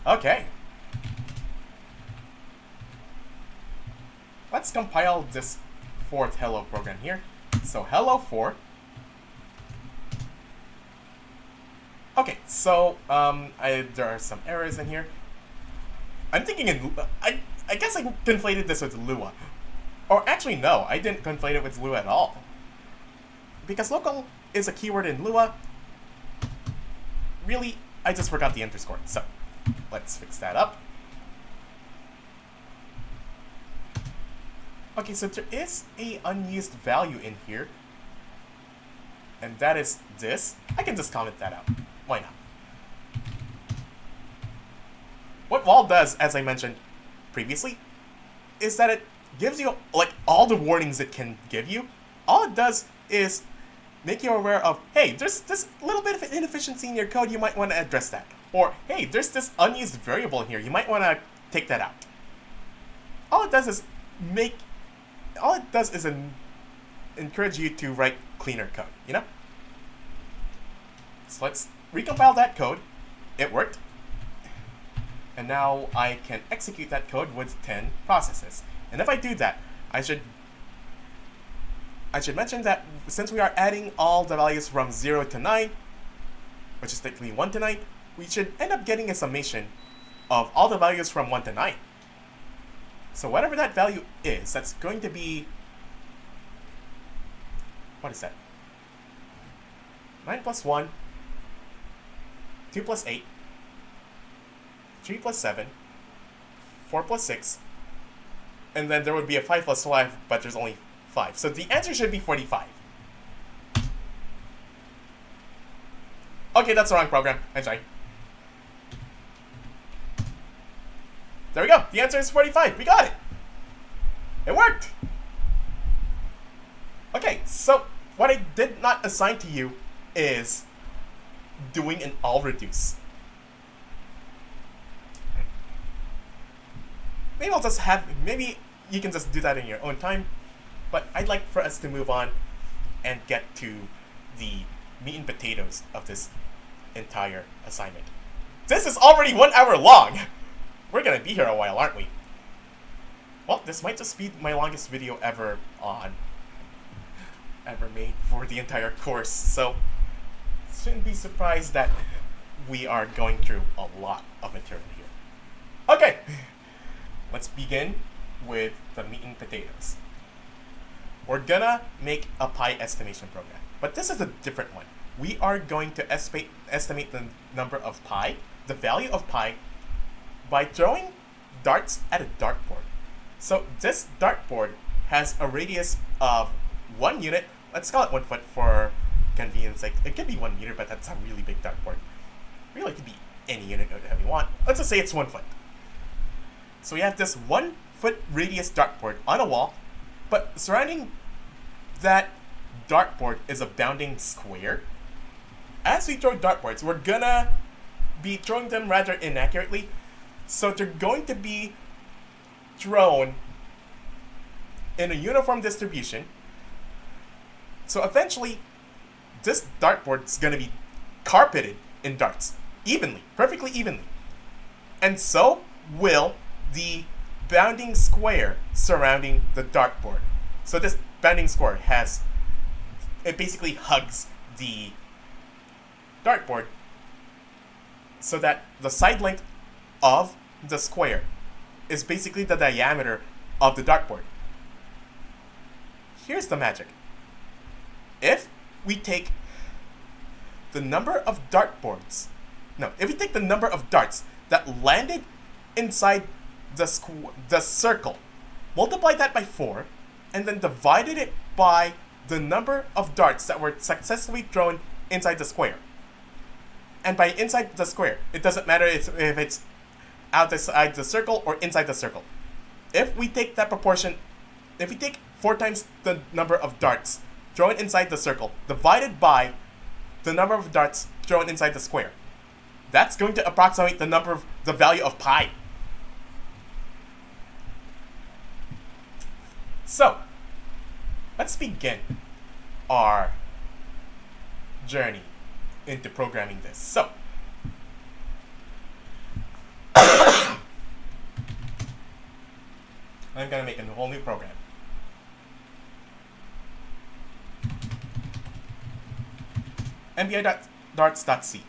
Okay. Let's compile this fourth hello program here. So hello 4. Okay, so there are some errors in here. I'm thinking I guess I conflated this with Lua. Or actually, no, I didn't conflate it with Lua at all. Because local is a keyword in Lua. Really, I just forgot the underscore. So, let's fix that up. Okay, so there is a unused value in here. And that is this. I can just comment that out. Why not? What wall does, as I mentioned previously, is that it gives you like all the warnings it can give you. All it does is make you aware of, hey, there's this little bit of an inefficiency in your code, you might want to address that. Or, hey, there's this unused variable in here, you might want to take that out. All it does is encourage you to write cleaner code, you know? So let's recompile that code. It worked. And now I can execute that code with 10 processes. And if I do that, I should mention that since we are adding all the values from 0 to 9, which is technically 1 to 9, we should end up getting a summation of all the values from 1 to 9. So whatever that value is, that's going to be, what is that? 9 plus 1, 2 plus 8, 3 plus 7, 4 plus 6, and then there would be a 5 plus 5, but there's only 5. So the answer should be 45. Okay, that's the wrong program. I'm sorry. There we go. The answer is 45. We got it. It worked. Okay, so what I did not assign to you is doing an all reduce. Maybe you can just do that in your own time, but I'd like for us to move on and get to the meat and potatoes of this entire assignment. This is already 1 hour long! We're gonna be here a while, aren't we? Well, this might just be my longest video ever made for the entire course, so shouldn't be surprised that we are going through a lot of material here. Okay, let's begin with the meat and potatoes. We're gonna make a pi estimation program, but this is a different one. We are going to estimate the number of pi, the value of pi, by throwing darts at a dartboard. So this dartboard has a radius of 1 unit. Let's call it 1 foot for convenience sake. It could be 1 meter, but that's a really big dartboard. Really, it could be any unit that we want. Let's just say it's 1 foot. So we have this 1 foot radius dartboard on a wall, but surrounding that dartboard is a bounding square. As we throw dartboards, we're gonna be throwing them rather inaccurately, so they're going to be thrown in a uniform distribution. So eventually, this dartboard is gonna be carpeted in darts, evenly, perfectly evenly. And so will the bounding square surrounding the dartboard. So this bounding square it basically hugs the dartboard so that the side length of the square is basically the diameter of the dartboard. Here's the magic. If we take the number of if we take the number of darts that landed inside the circle, multiply that by 4, and then divided it by the number of darts that were successfully thrown inside the square. And by inside the square, it doesn't matter if it's outside the circle or inside the circle. If we take that proportion, if we take 4 times the number of darts thrown inside the circle divided by the number of darts thrown inside the square, that's going to approximate the value of pi. So, let's begin our journey into programming this. So, I'm going to make a whole new program. MBI.darts.c.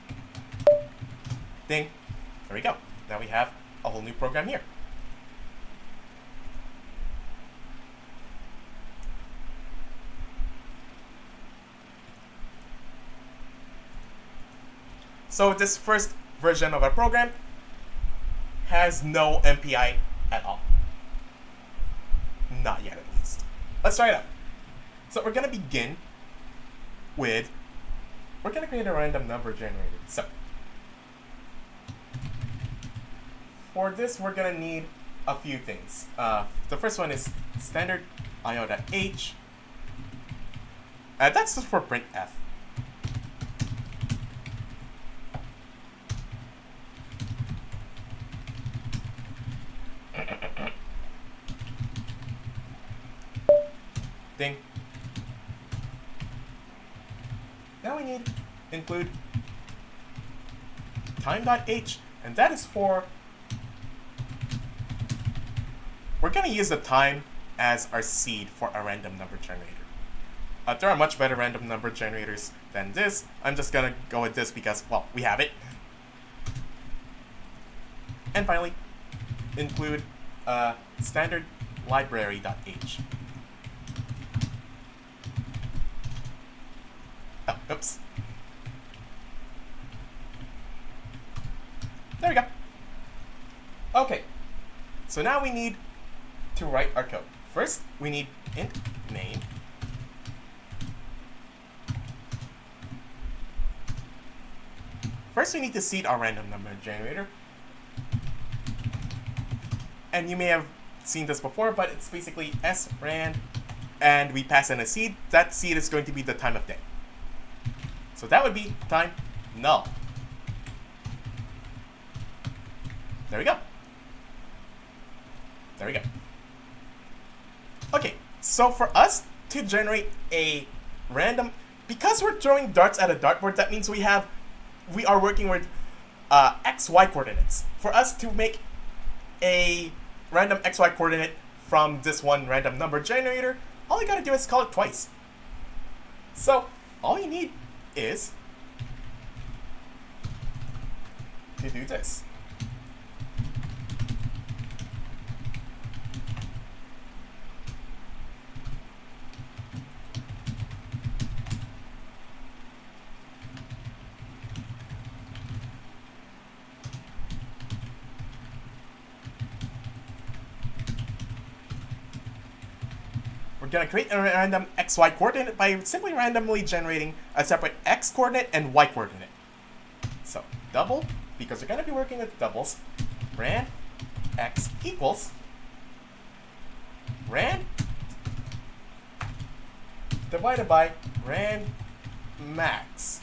Ding. There we go. Now we have a whole new program here. So this first version of our program has no MPI at all. Not yet, at least. Let's try it out. So we're going to begin with, we're going to create a random number generator. So for this, we're going to need a few things. The first one is standard io.h. That's just for printf. Ding. Now we need include time.h, and that is for, we're going to use the time as our seed for a random number generator. There are much better random number generators than this. I'm just going to go with this because, well, we have it. And finally, include standard library.h. Oh, oops. There we go. Okay, so now we need to write our code. First, we need int main. First, we need to seed our random number generator. And you may have seen this before, but it's basically srand, and we pass in a seed. That seed is going to be the time of day. So that would be time null. There we go. There we go. Okay, so for us to generate a random, because we're throwing darts at a dartboard, that means we are working with XY coordinates. For us to make a random XY coordinate from this one random number generator, all you gotta do is call it twice. So all you need is to do this. We're going to create a random XY coordinate by simply randomly generating a separate X coordinate and Y coordinate. So double, because we're going to be working with doubles, ran X equals ran divided by ran max.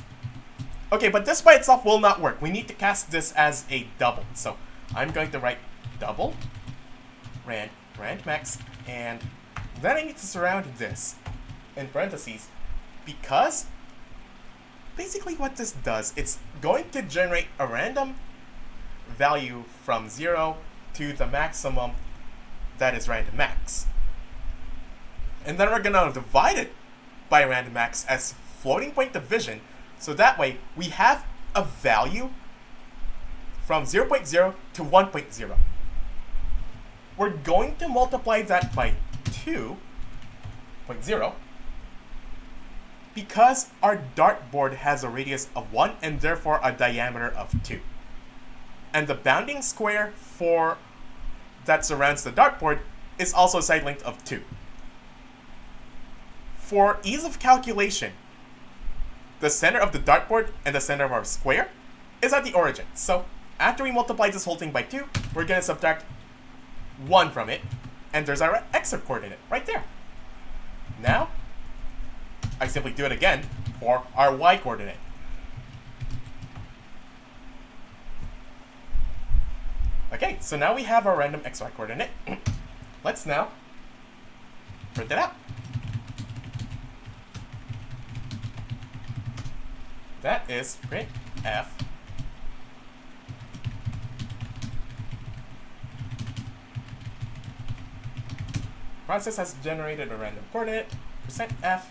Okay, but this by itself will not work. We need to cast this as a double. So I'm going to write double ran max, and then I need to surround this in parentheses, because basically what this does, it's going to generate a random value from 0 to the maximum that is random max. And then we're going to divide it by random max as floating point division, so that way we have a value from 0.0 to 1.0. We're going to multiply that by 2.0 because our dartboard has a radius of 1 and therefore a diameter of 2. And the bounding square for that surrounds the dartboard is also a side length of 2. For ease of calculation, the center of the dartboard and the center of our square is at the origin. So after we multiply this whole thing by 2, we're going to subtract 1 from it, and there's our X coordinate right there. Now, I simply do it again for our Y coordinate. Okay, so now we have our random XY coordinate. Let's now print it out. That is print F process has generated a random coordinate, %f,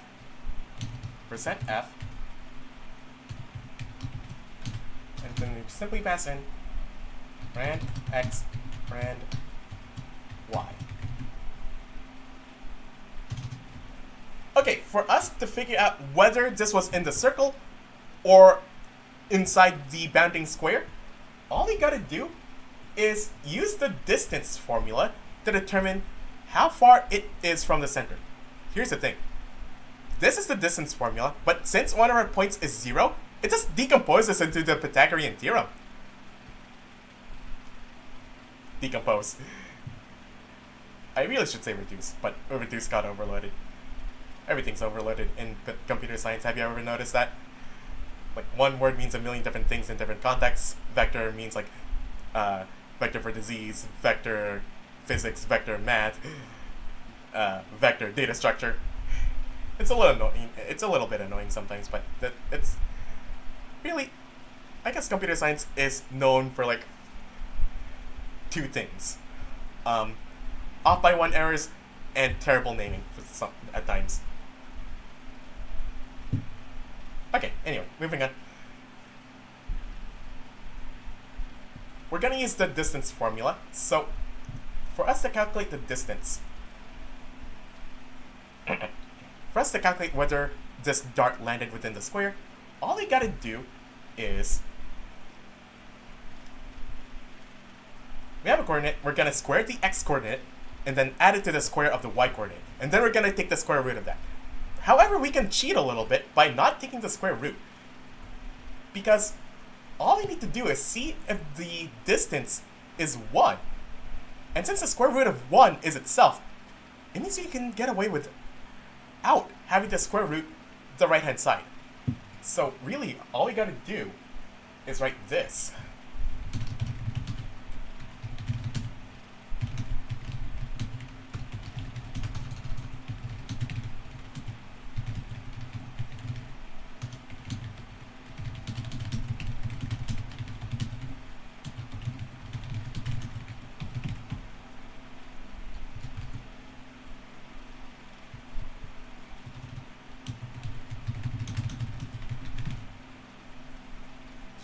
and then we simply pass in rand x, rand y. Okay, for us to figure out whether this was in the circle or inside the bounding square, all we gotta do is use the distance formula to determine how far it is from the center. Here's the thing. This is the distance formula, but since one of our points is 0, it just decomposes into the Pythagorean theorem. Decompose. I really should say reduce, but reduce got overloaded. Everything's overloaded in computer science. Have you ever noticed that? Like, one word means a million different things in different contexts. Vector means like vector for disease, vector physics, vector math, vector data structure. It's a little annoying. It's a little bit annoying sometimes, but it's really, I guess computer science is known for like two things: off by one errors and terrible naming at times. Okay, anyway, moving on. We're gonna use the distance formula. So for us to calculate the distance, for us to calculate whether this dart landed within the square, all we gotta do is, we have a coordinate, we're gonna square the x coordinate, and then add it to the square of the y coordinate. And then we're gonna take the square root of that. However, we can cheat a little bit by not taking the square root, because all we need to do is see if the distance is 1. And since the square root of 1 is itself, it means you can get away without having the square root the right-hand side. So really, all we gotta do is write this.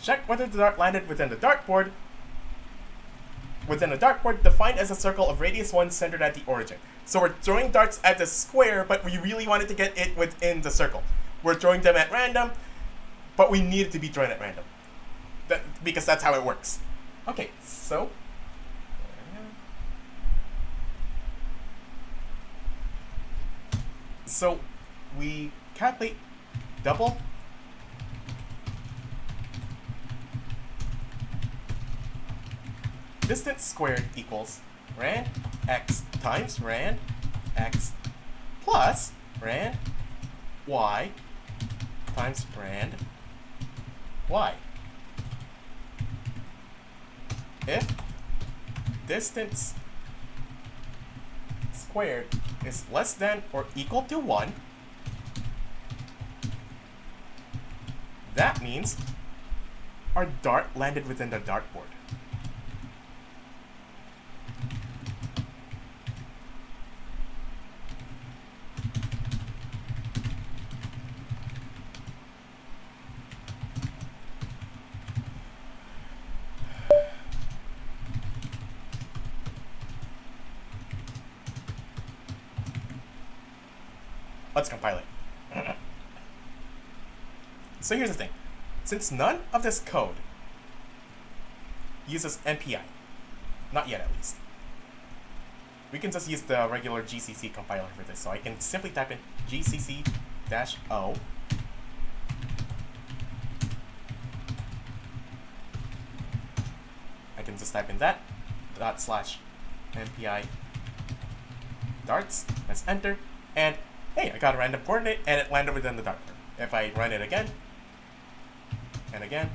Check whether the dart landed within the dartboard. Within a dartboard defined as a circle of radius 1 centered at the origin. So we're throwing darts at the square, but we really wanted to get it within the circle. We're throwing them at random, but we need it to be thrown at random. Because that's how it works. Okay, so... So we calculate double distance squared equals rand x times rand x plus rand y times rand y. If distance squared is less than or equal to 1, that means our dart landed within the dartboard. Let's compile it. So here's the thing. Since none of this code uses MPI, not yet at least, we can just use the regular GCC compiler for this. So I can simply type in GCC-O I can just type in that /MPI darts, let's enter, and hey, I got a random coordinate and it landed within the dartboard. If I run it again, and again,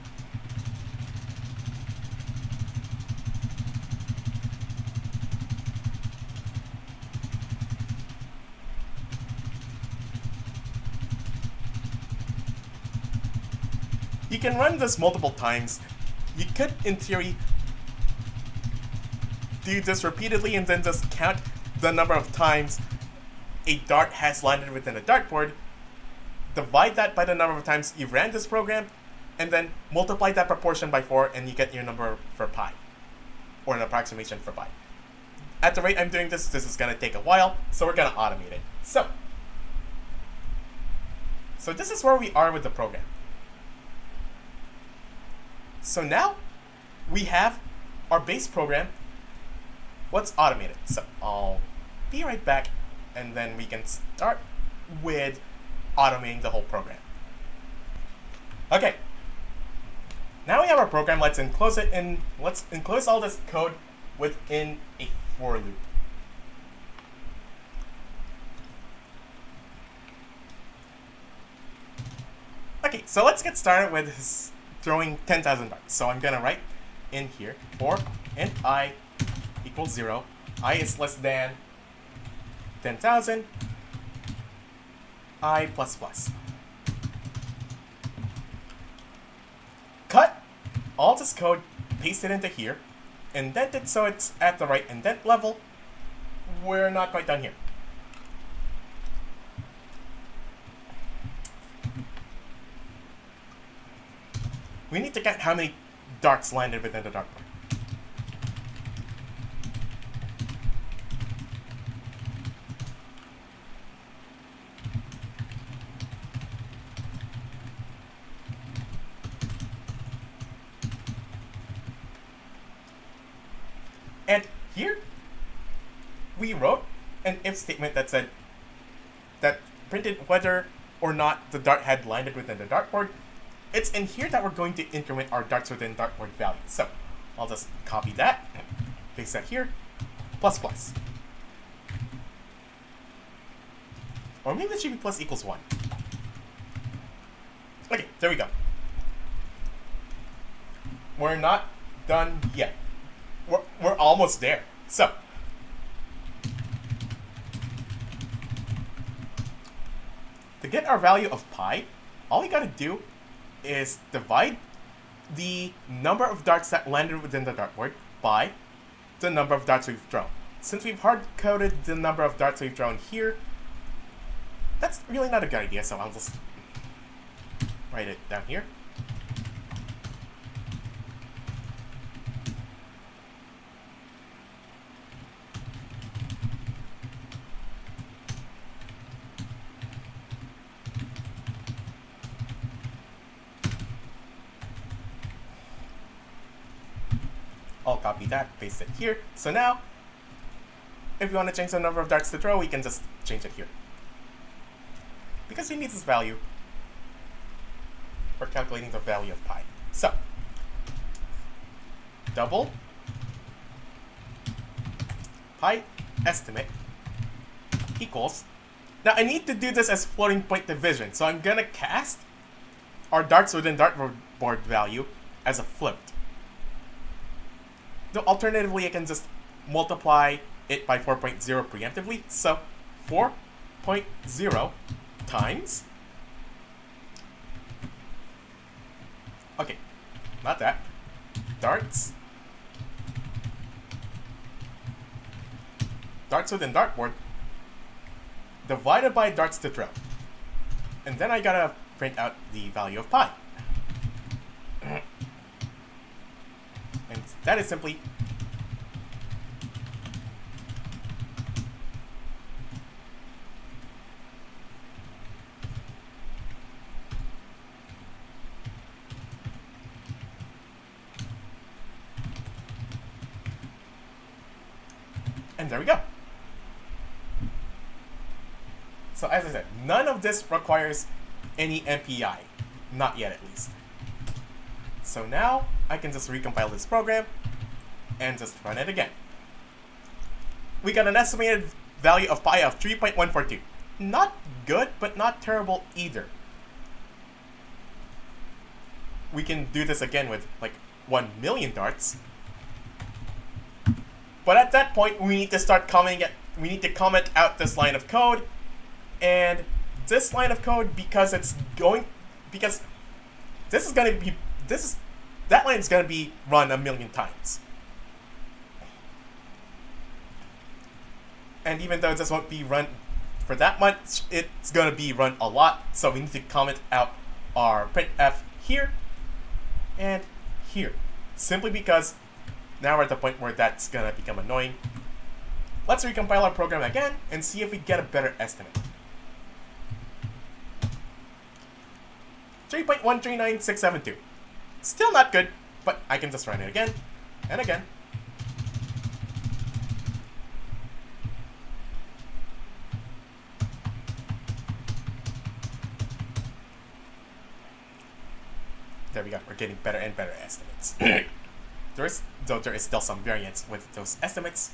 you can run this multiple times. You could, in theory, do this repeatedly and then just count the number of times a dart has landed within a dartboard, divide that by the number of times you ran this program, and then multiply that proportion by 4 and you get your number for pi, or an approximation for pi. At the rate I'm doing this, this is going to take a while, so we're going to automate it. So this is where we are with the program. So now we have our base program. Let's automate it. So I'll be right back, and then we can start with automating the whole program. Okay. Now we have our program. Let's enclose it in. Let's enclose all this code within a for loop. Okay, so let's get started with throwing 10,000 darts. So I'm gonna write in here for int I equals 0. I is less than 10,000. I plus plus. Cut all this code, paste it into here, indent it so it's at the right indent level. We're not quite done here. We need to count how many darts landed within the dartboard. And here, we wrote an if statement that said, that printed whether or not the dart had landed within the dartboard. It's in here that we're going to increment our darts within dartboard value. So I'll just copy that, paste that here, plus plus. Or maybe it should be plus equals 1. Okay, there we go. we're not done yet. We're almost there. So, to get our value of pi, all we gotta do is divide the number of darts that landed within the dartboard by the number of darts we've thrown. Since we've hard-coded the number of darts we've thrown here, that's really not a good idea, so I'll just write it down here. I'll copy that, paste it here. So now, if we want to change the number of darts to throw, we can just change it here. Because we need this value for calculating the value of pi. So, double pi estimate equals. Now I need to do this as floating point division, so I'm gonna cast our darts within dartboard value as a float. Though alternatively, I can just multiply it by 4.0 preemptively. So 4.0 times, okay, not that, darts within dartboard divided by darts to throw. And then I gotta print out the value of pi. And that is simply and there we go. So as I said, none of this requires any MPI. Not yet, at least. So now I can just recompile this program and just run it again. We got an estimated value of pi of 3.142. Not good, but not terrible either. We can do this again with like 1 million darts. But at that point, we need to start commenting. We need to comment out this line of code, and this line of code, because this is going to be that line is going to be run 1 million times. And even though this won't be run for that much, it's going to be run a lot. So we need to comment out our printf here and here, simply because now we're at the point where that's going to become annoying. Let's recompile our program again and see if we get a better estimate. 3.139672. Still not good, but I can just run it again and again. There we go. We're getting better and better estimates. Though there is still some variance with those estimates.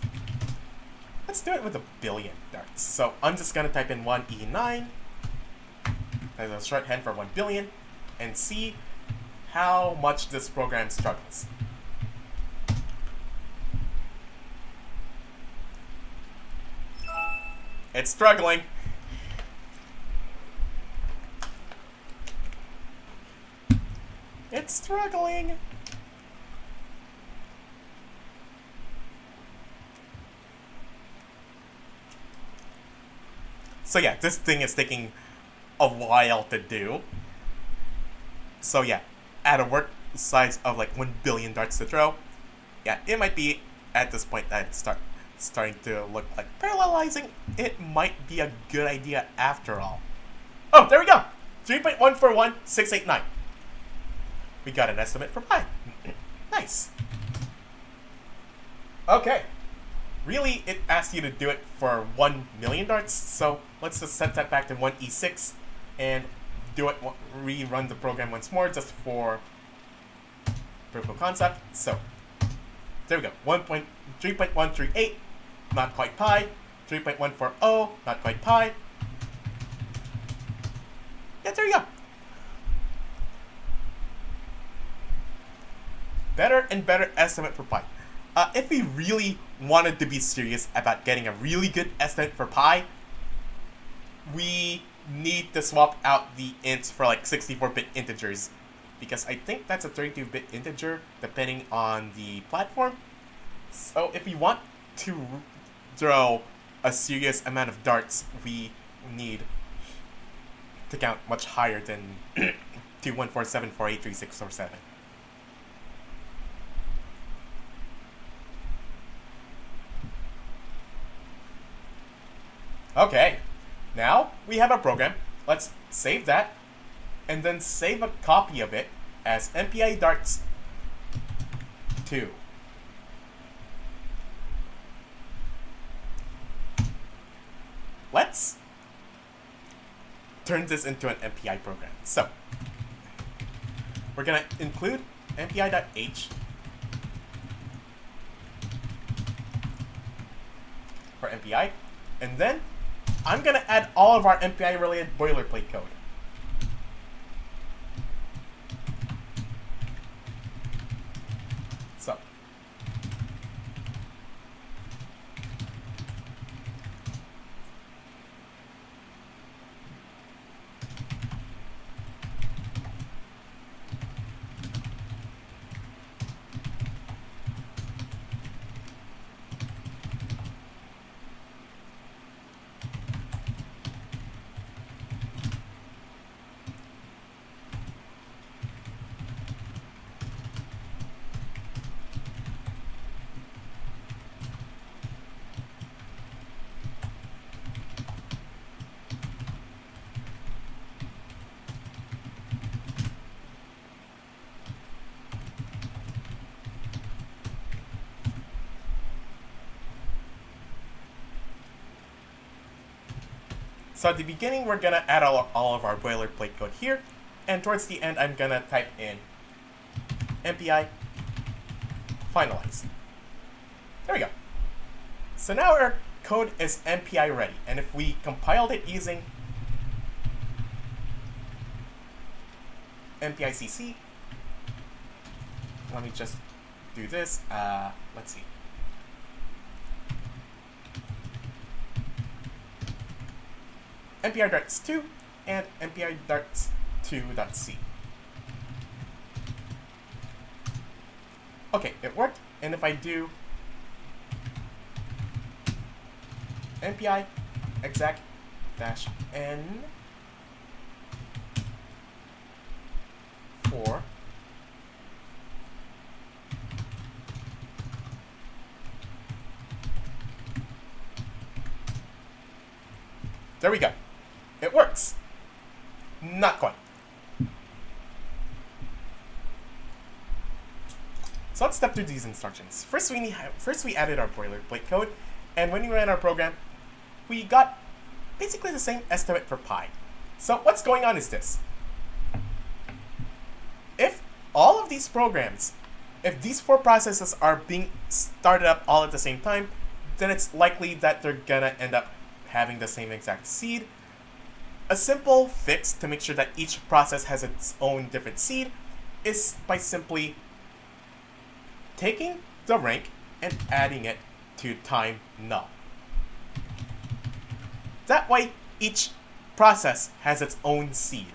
Let's do it with 1 billion darts. So I'm just going to type in 1E9 as a shorthand for 1 billion and see how much this program struggles. It's struggling. It's struggling. So yeah, this thing is taking a while to do. So yeah, at a work size of like 1 billion darts to throw, yeah, it might be at this point that it's starting to look like parallelizing. It might be a good idea after all. Oh, there we go. 3.141689. We got an estimate for pi. Nice. Okay. Really, it asks you to do it for 1 million darts, so let's just set that back to 1E6 and do it, rerun the program once more just for proof of concept. So, there we go. 3.138, not quite pi. 3.140, not quite pi. Yeah, there you go. better and better estimate for pi. If we really wanted to be serious about getting a really good estimate for pi, we need to swap out the ints for like 64-bit integers, because I think that's a 32-bit integer depending on the platform. So if we want to throw a serious amount of darts, we need to count much higher than 2147483647. Okay, now we have a program. Let's save that, and then save a copy of it as MPI darts 2. Let's turn this into an MPI program. So we're gonna include MPI.h for MPI, and then I'm gonna add all of our MPI related boilerplate code. So So at the beginning, we're gonna add all of our boilerplate code here, and towards the end, I'm gonna type in MPI finalize. There we go. So now our code is MPI ready, and if we compiled it using MPI-CC, let me just do this. Let's see. MPI darts 2 and MPI darts 2.c. Okay, it worked. And if I do MPI exec -n for there we go. It works. Not quite. So let's step through these instructions. First, we added our boilerplate code, and when we ran our program, we got basically the same estimate for pi. So what's going on is this. If all of these programs, if these 4 processes are being started up all at the same time, then it's likely that they're gonna end up having the same exact seed. A simple fix to make sure that each process has its own different seed is by simply taking the rank and adding it to time null. That way, each process has its own seed.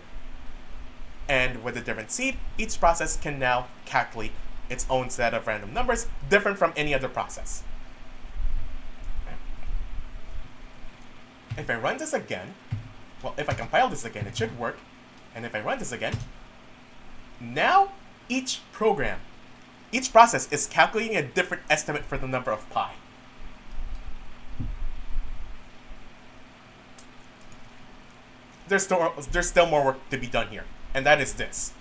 And with a different seed, each process can now calculate its own set of random numbers, different from any other process. If I run this again, well, if I compile this again, it should work. And if I run this again, now each process is calculating a different estimate for the number of pi. There's still more work to be done here, and that is this.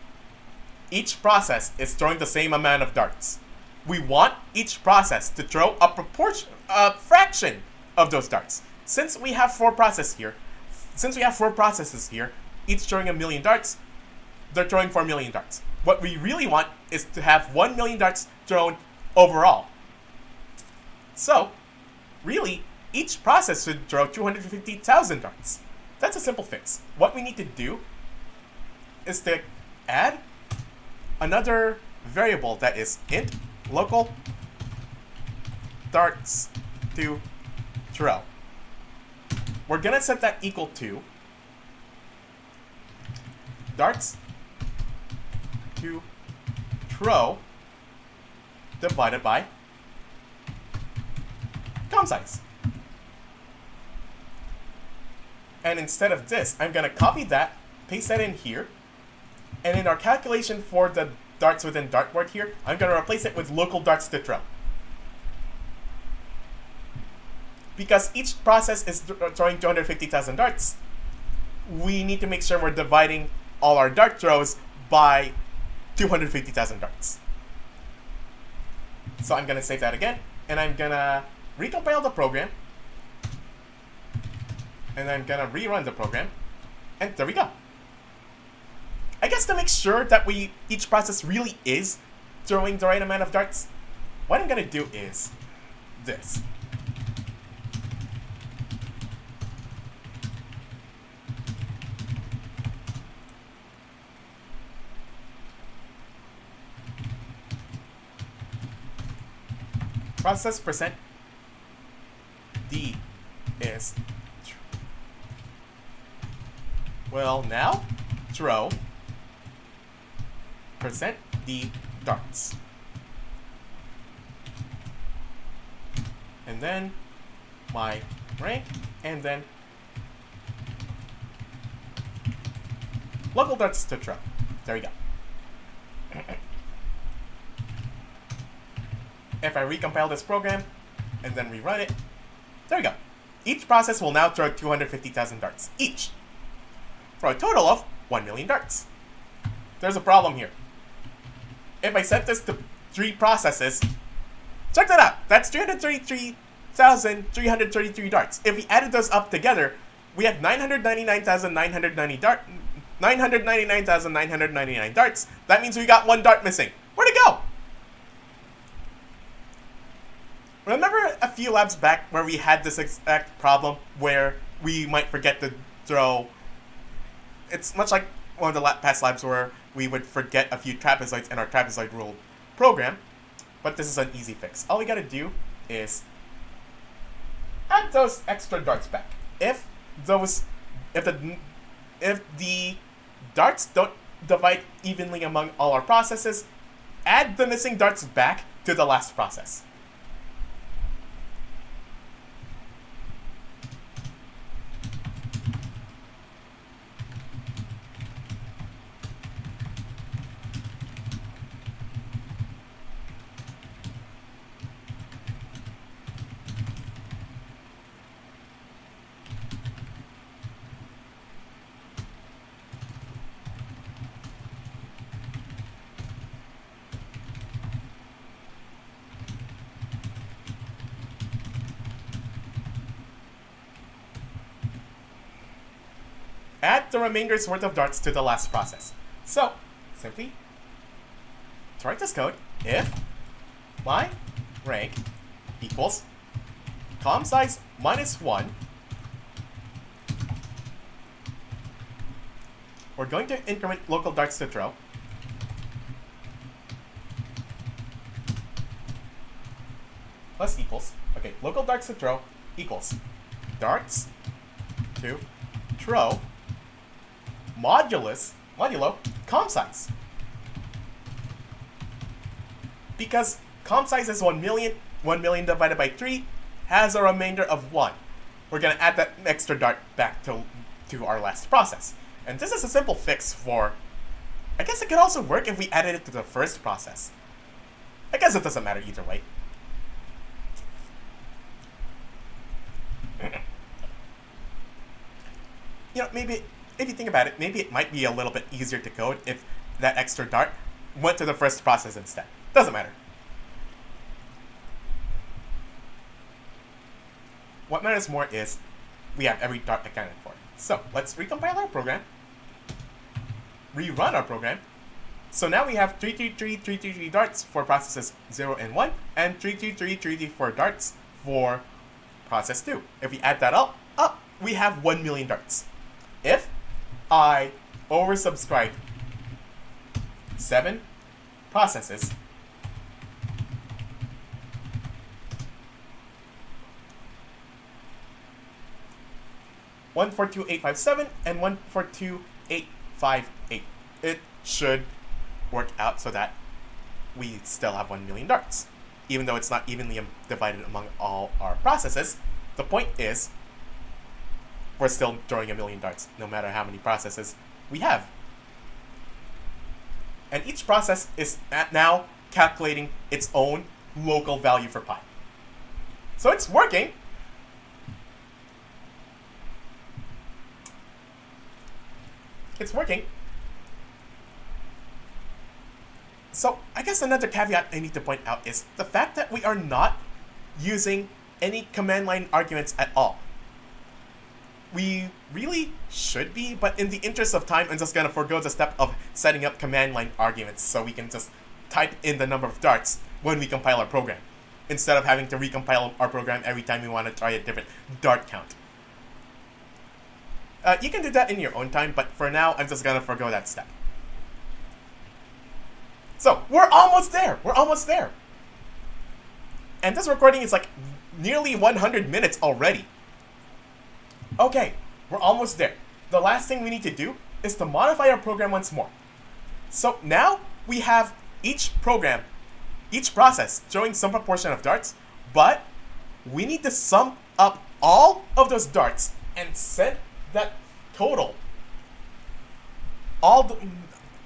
Each process is throwing the same amount of darts. We want each process to throw a fraction of those darts. Since we have 4 processes here, each throwing 1 million darts, they're throwing 4 million darts. What we really want is to have 1 million darts thrown overall. So, really, each process should throw 250,000 darts. That's a simple fix. What we need to do is to add another variable that is int local darts to throw. We're gonna set that equal to darts to throw divided by com size. And instead of this, I'm gonna copy that, paste that in here, and in our calculation for the darts within dartboard here, I'm gonna replace it with local darts to throw. Because each process is throwing 250,000 darts, we need to make sure we're dividing all our dart throws by 250,000 darts. So I'm gonna save that again, and I'm gonna recompile the program, and I'm gonna rerun the program, and there we go. I guess to make sure that each process really is throwing the right amount of darts, what I'm gonna do is this. Process percent D is now throw percent D darts, and then my rank, and then local darts to throw. There we go. If I recompile this program and then rerun it, there we go. Each process will now throw 250,000 darts each, for a total of 1 million darts. There's a problem here. If I set this to 3 processes, check that out. That's 333,333 darts. If we added those up together, we have 999,999 darts. That means we got 1 dart missing. Where'd it go? Remember a few labs back where we had this exact problem where we might forget to throw? It's much like one of the past labs where we would forget a few trapezoids in our trapezoid rule program, but this is an easy fix. All we gotta do is add those extra darts back. If the darts don't divide evenly among all our processes, add the missing darts back to the last process. Add the remainder's worth of darts to the last process. So, simply, to write this code, if my rank equals com size minus 1, we're going to increment local darts to throw. Plus equals, okay, local darts to throw equals darts to throw modulo com size. Because com size is 1 million, 1 million divided by 3 has a remainder of 1. We're going to add that extra dart back to our last process. And this is a simple fix for, I guess it could also work if we added it to the first process. I guess it doesn't matter either way. You know, maybe if you think about it, maybe it might be a little bit easier to code if that extra dart went to the first process instead. Doesn't matter. What matters more is we have every dart accounted for. So let's recompile our program, rerun our program. So now we have 333 darts for processes 0 and 1, and 334 darts for process 2. If we add that up, we have 1 million darts. If I oversubscribe 7 processes, one four two eight five seven and 142,858. It should work out so that we still have 1 million darts. Even though it's not evenly divided among all our processes, the point is we're still throwing 1 million darts, no matter how many processes we have. And each process is now calculating its own local value for pi. So it's working. It's working. So I guess another caveat I need to point out is the fact that we are not using any command line arguments at all. We really should be, but in the interest of time, I'm just going to forego the step of setting up command line arguments so we can just type in the number of darts when we compile our program, instead of having to recompile our program every time we want to try a different dart count. You can do that in your own time, but for now, I'm just going to forego that step. So, we're almost there! We're almost there! And this recording is like nearly 100 minutes already. Okay, we're almost there. The last thing we need to do is to modify our program once more. So now we have each program, each process showing some proportion of darts, but we need to sum up all of those darts and set that total.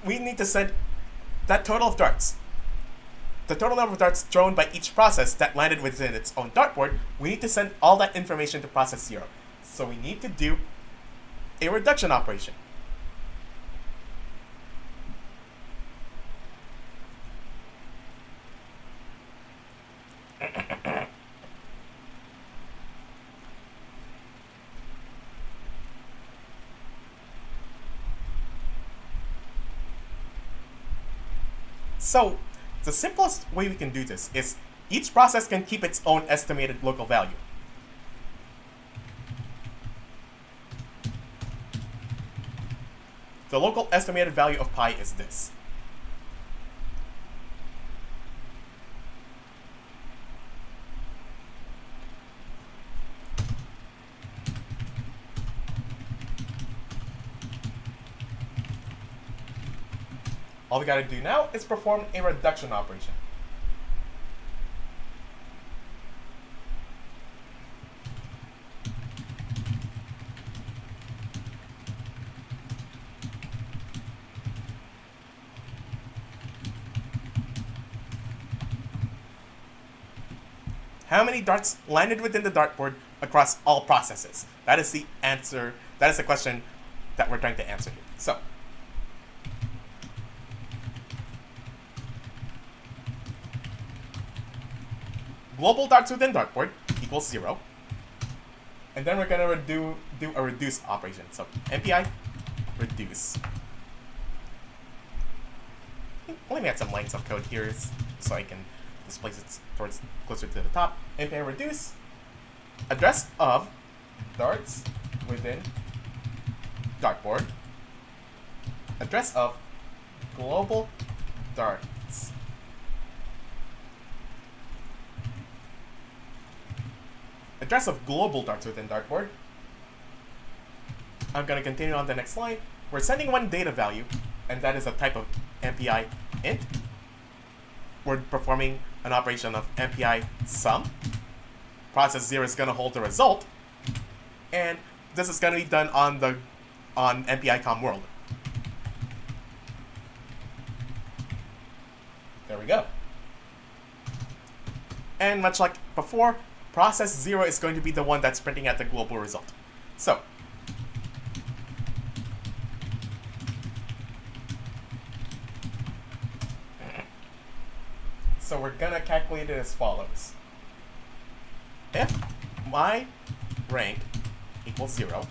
We need to set that total of darts. The total number of darts thrown by each process that landed within its own dartboard, we need to send all that information to process 0. So we need to do a reduction operation. So the simplest way we can do this is each process can keep its own estimated local value. The local estimated value of pi is this. All we gotta do now is perform a reduction operation. How many darts landed within the dartboard across all processes? That is the answer. That is the question that we're trying to answer here. So, global darts within dartboard equals 0. And then we're going to do a reduce operation. So, MPI reduce. Let me add some lines of code here so I can displace it towards closer to the top. MPI reduce address of darts within dartboard, address of global darts, address of global darts within dartboard. I'm going to continue on the next line. We're sending one data value, and that is a type of MPI int. We're performing an operation of MPI sum. Process 0 is going to hold the result, and this is going to be done on MPI com world. There we go. And much like before, process 0 is going to be the one that's printing out the global result. So, we're gonna calculate it as follows. If my rank equals 0,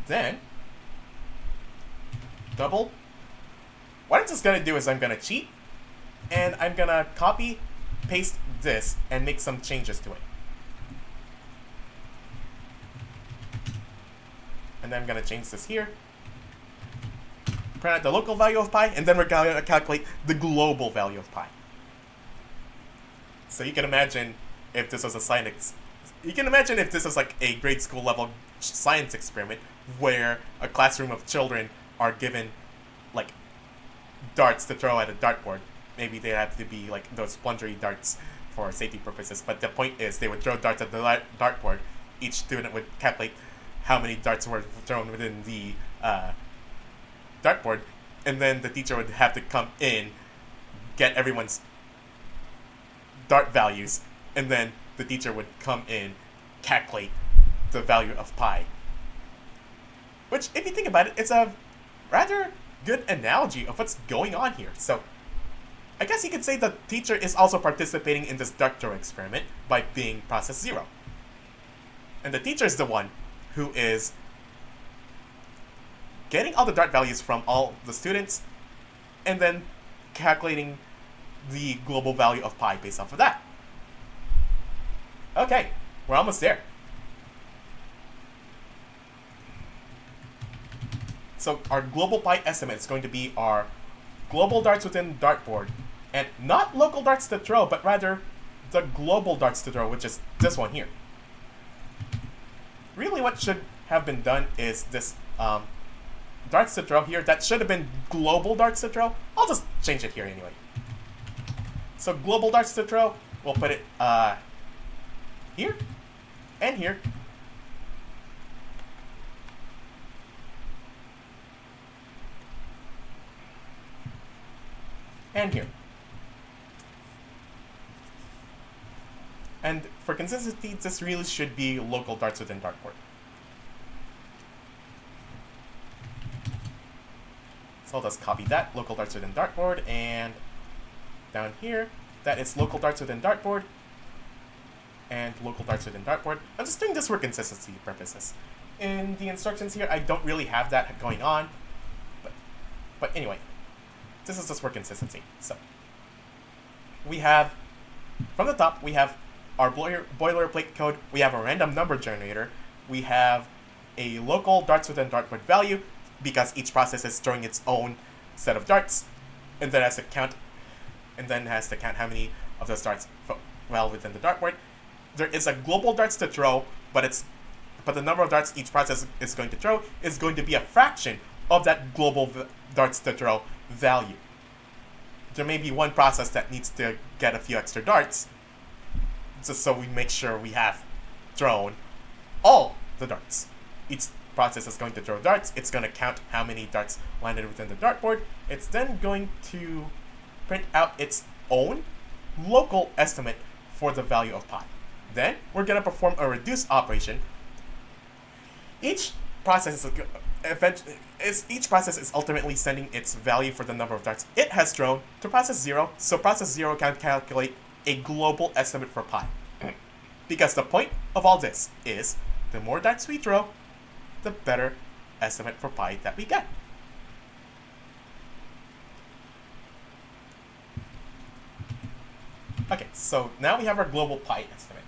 then double. What I'm just gonna do is I'm gonna cheat, and I'm gonna copy, paste this, and make some changes to it. And then I'm gonna change this here. print out the local value of pi, and then we're going to calculate the global value of pi. So you can imagine if this was a science, you can imagine if this was like a grade school level science experiment where a classroom of children are given like darts to throw at a dartboard. Maybe they have to be like those plungery darts for safety purposes, but the point is they would throw darts at the dartboard. Each student would calculate how many darts were thrown within the dartboard, and then the teacher would have to come in, get everyone's dart values, and then the teacher would come in, calculate the value of pi. Which, if you think about it, it's a rather good analogy of what's going on here. So, I guess you could say the teacher is also participating in this dart throw experiment by being process 0. And the teacher is the one who is getting all the dart values from all the students, and then calculating the global value of pi based off of that. Okay, we're almost there. So our global pi estimate is going to be our global darts within dartboard, and not local darts to throw, but rather the global darts to throw, which is this one here. Really what should have been done is this darts to throw here. That should have been global darts to throw. I'll just change it here anyway. So global darts to throw, we'll put it here and here. And here. And for consistency, this really should be local darts within dartboard. So I'll just copy that, local darts within dartboard, and down here, that is local darts within dartboard, and local darts within dartboard. I'm just doing this for consistency purposes. In the instructions here, I don't really have that going on, but anyway, this is just for consistency. So we have, from the top, we have our boilerplate code, we have a random number generator, we have a local darts within dartboard value, because each process is throwing its own set of darts, and then has to count how many of those darts well within the dartboard. There is a global darts to throw, but the number of darts each process is going to throw is going to be a fraction of that global darts to throw value. There may be one process that needs to get a few extra darts, just so we make sure we have thrown all the darts. Each process is going to throw darts. It's going to count how many darts landed within the dartboard. It's then going to print out its own local estimate for the value of pi. Then we're going to perform a reduce operation. Each process is ultimately sending its value for the number of darts it has thrown to process 0, so process 0 can calculate a global estimate for pi. Because the point of all this is, the more darts we throw, the better estimate for pi that we get. Okay, so now we have our global pi estimate.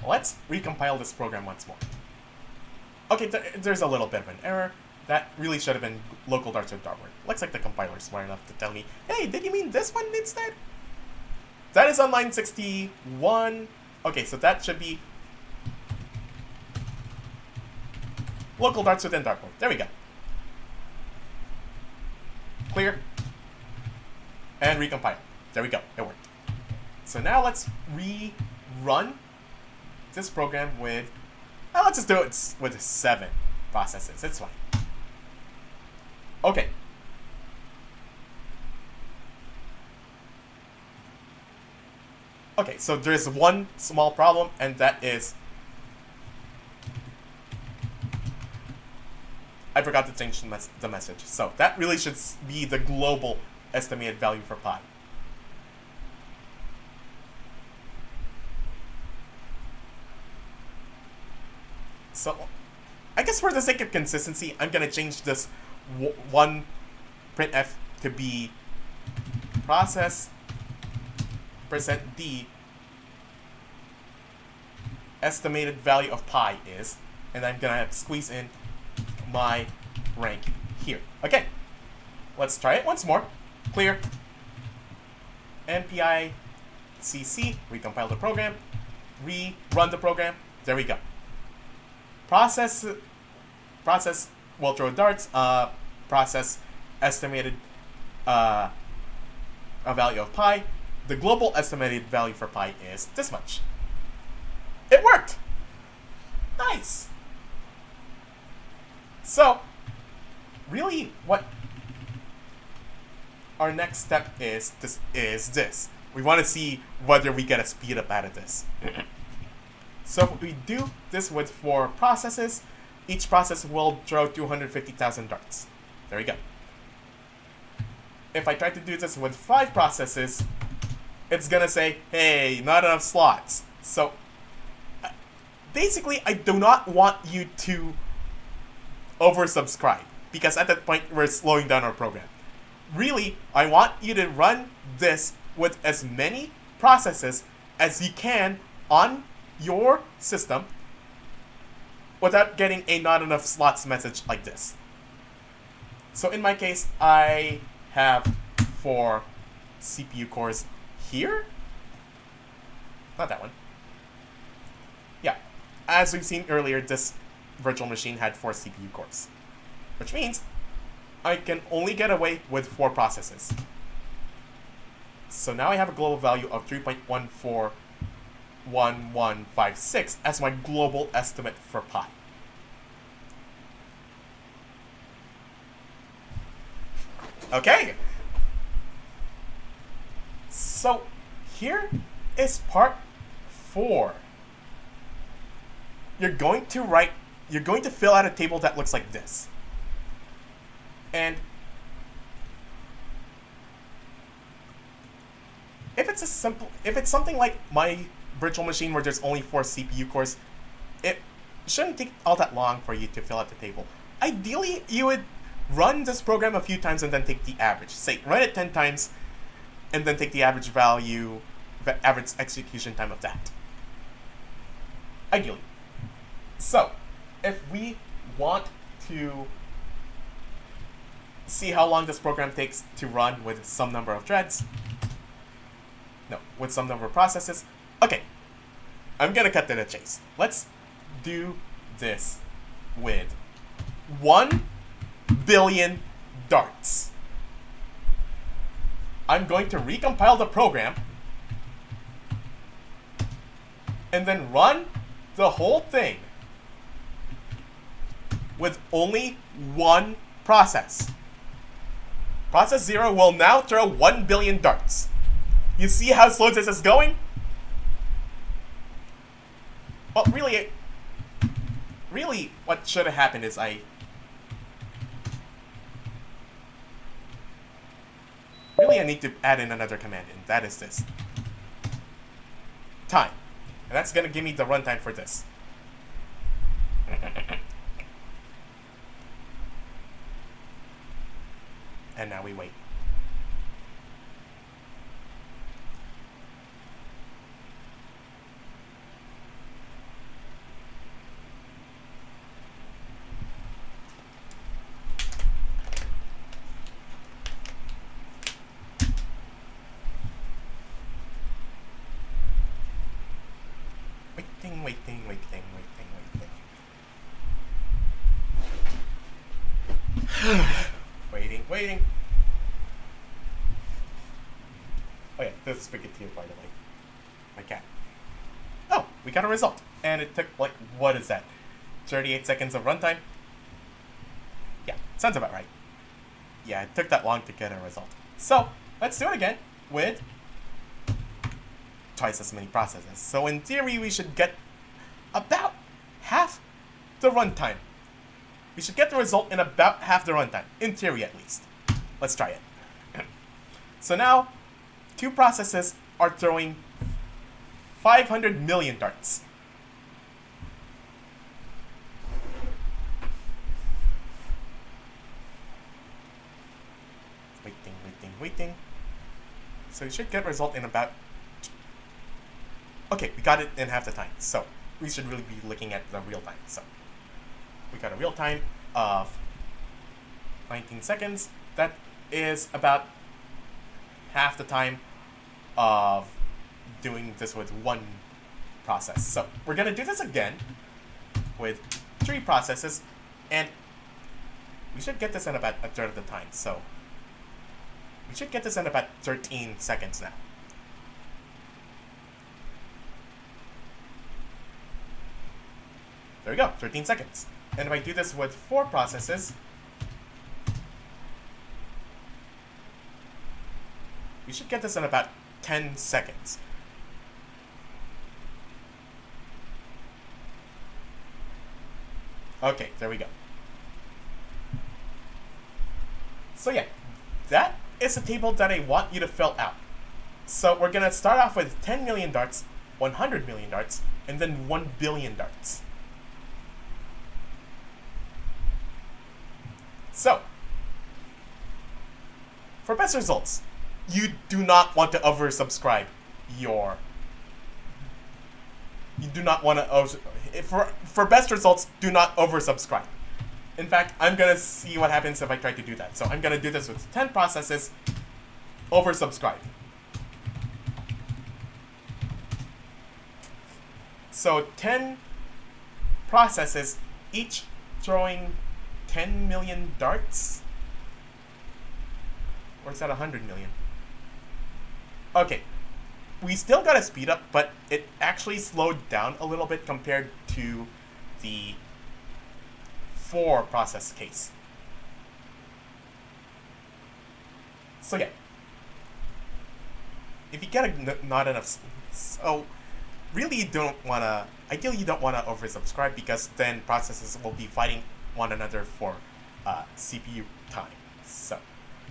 Let's recompile this program once more. Okay, there's a little bit of an error. That really should have been local darts with dartboard. Looks like the compiler is smart enough to tell me, hey, did you mean this one instead? That is on line 61. Okay, so that should be local darts within dartboard. There we go. Clear. And recompile. There we go. It worked. So now let's rerun this program with, let's just do it with 7 processes. It's fine. Okay. Okay, so there's one small problem, and that is I forgot to change the message. So that really should be the global estimated value for pi. So I guess for the sake of consistency, I'm going to change this one printf to be process percent d estimated value of pi is, and I'm gonna squeeze in my rank here. Okay, let's try it once more. Clear. MPI CC, recompile the program, rerun the program. There we go. Process will throw darts. Process estimated a value of pi. The global estimated value for pi is this much. It worked. Nice. So, really, what our next step is this. We want to see whether we get a speed up out of this. So if we do this with 4 processes, each process will throw 250,000 darts. There we go. If I try to do this with 5 processes, it's gonna say, hey, not enough slots. So basically, I do not want you to oversubscribe, because at that point, we're slowing down our program. Really, I want you to run this with as many processes as you can on your system without getting a not enough slots message like this. So in my case, I have 4 CPU cores here. Not that one. Yeah, as we've seen earlier, this virtual machine had 4 CPU cores, which means I can only get away with 4 processes. So now I have a global value of 3.141156 as my global estimate for pi. Okay. So here is part 4. You're going to fill out a table that looks like this. And if it's something like my virtual machine where there's only 4 CPU cores, it shouldn't take all that long for you to fill out the table. Ideally, you would run this program a few times and then take the average. Say, run it 10 times and then take the average value, the average execution time of that. Ideally. So, if we want to see how long this program takes to run with some number of threads, with some number of processes. Okay, I'm gonna cut to the chase. Let's do this with 1 billion darts. I'm going to recompile the program and then run the whole thing with only 1 process. Process 0 will now throw 1 billion darts. You see how slow this is going? Well, really, what should have happened is I need to add in another command, and that is this. Time. And that's going to give me the runtime for this. And now we wait. Waiting. Oh yeah, this is Spaghetti, by the way. My cat. Oh, we got a result. And it took, like, what is that? 38 seconds of runtime? Yeah, sounds about right. Yeah, it took that long to get a result. So, let's do it again with twice as many processes. So in theory, we should get about half the runtime. We should get the result in about half the runtime, in theory at least. Let's try it. So now, 2 processes are throwing 500 million darts. Waiting. So you should get a result in about Okay, we got it in half the time, so we should really be looking at the real time. So we got a real time of 19 seconds. That is about half the time of doing this with one process. So we're gonna do this again with 3 processes, and we should get this in about a third of the time. So we should get this in about 13 seconds now. There we go, 13 seconds. And if I do this with 4 processes, we should get this in about 10 seconds. Okay, there we go. So yeah, that is a table that I want you to fill out. So we're gonna start off with 10 million darts, 100 million darts, and then 1 billion darts. So, for best results, you do not want to oversubscribe your... You do not want to... For best results, do not oversubscribe. In fact, I'm going to see what happens if I try to do that. So I'm going to do this with 10 processes, oversubscribe. So 10 processes, each throwing 10 million darts? Or is that 100 million? Okay. We still got a speed up, but it actually slowed down a little bit compared to the 4 process case. So yeah. If you get not enough... So, really you don't want to... Ideally you don't want to oversubscribe, because then processes will be fighting one another for CPU time. So,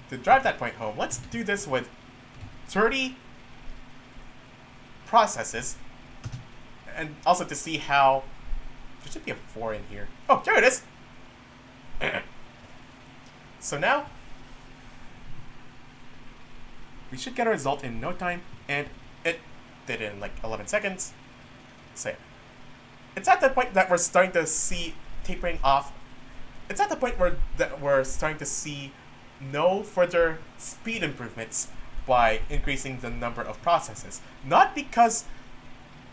to drive that point home, let's do this with 30 processes, and also to see how... There should be a 4 in here. Oh, there it is! So now, we should get a result in no time, and it did it in like 11 seconds. So yeah. It's at the point that we're starting to see tapering off. It's at the point where we're starting to see no further speed improvements by increasing the number of processes. Not because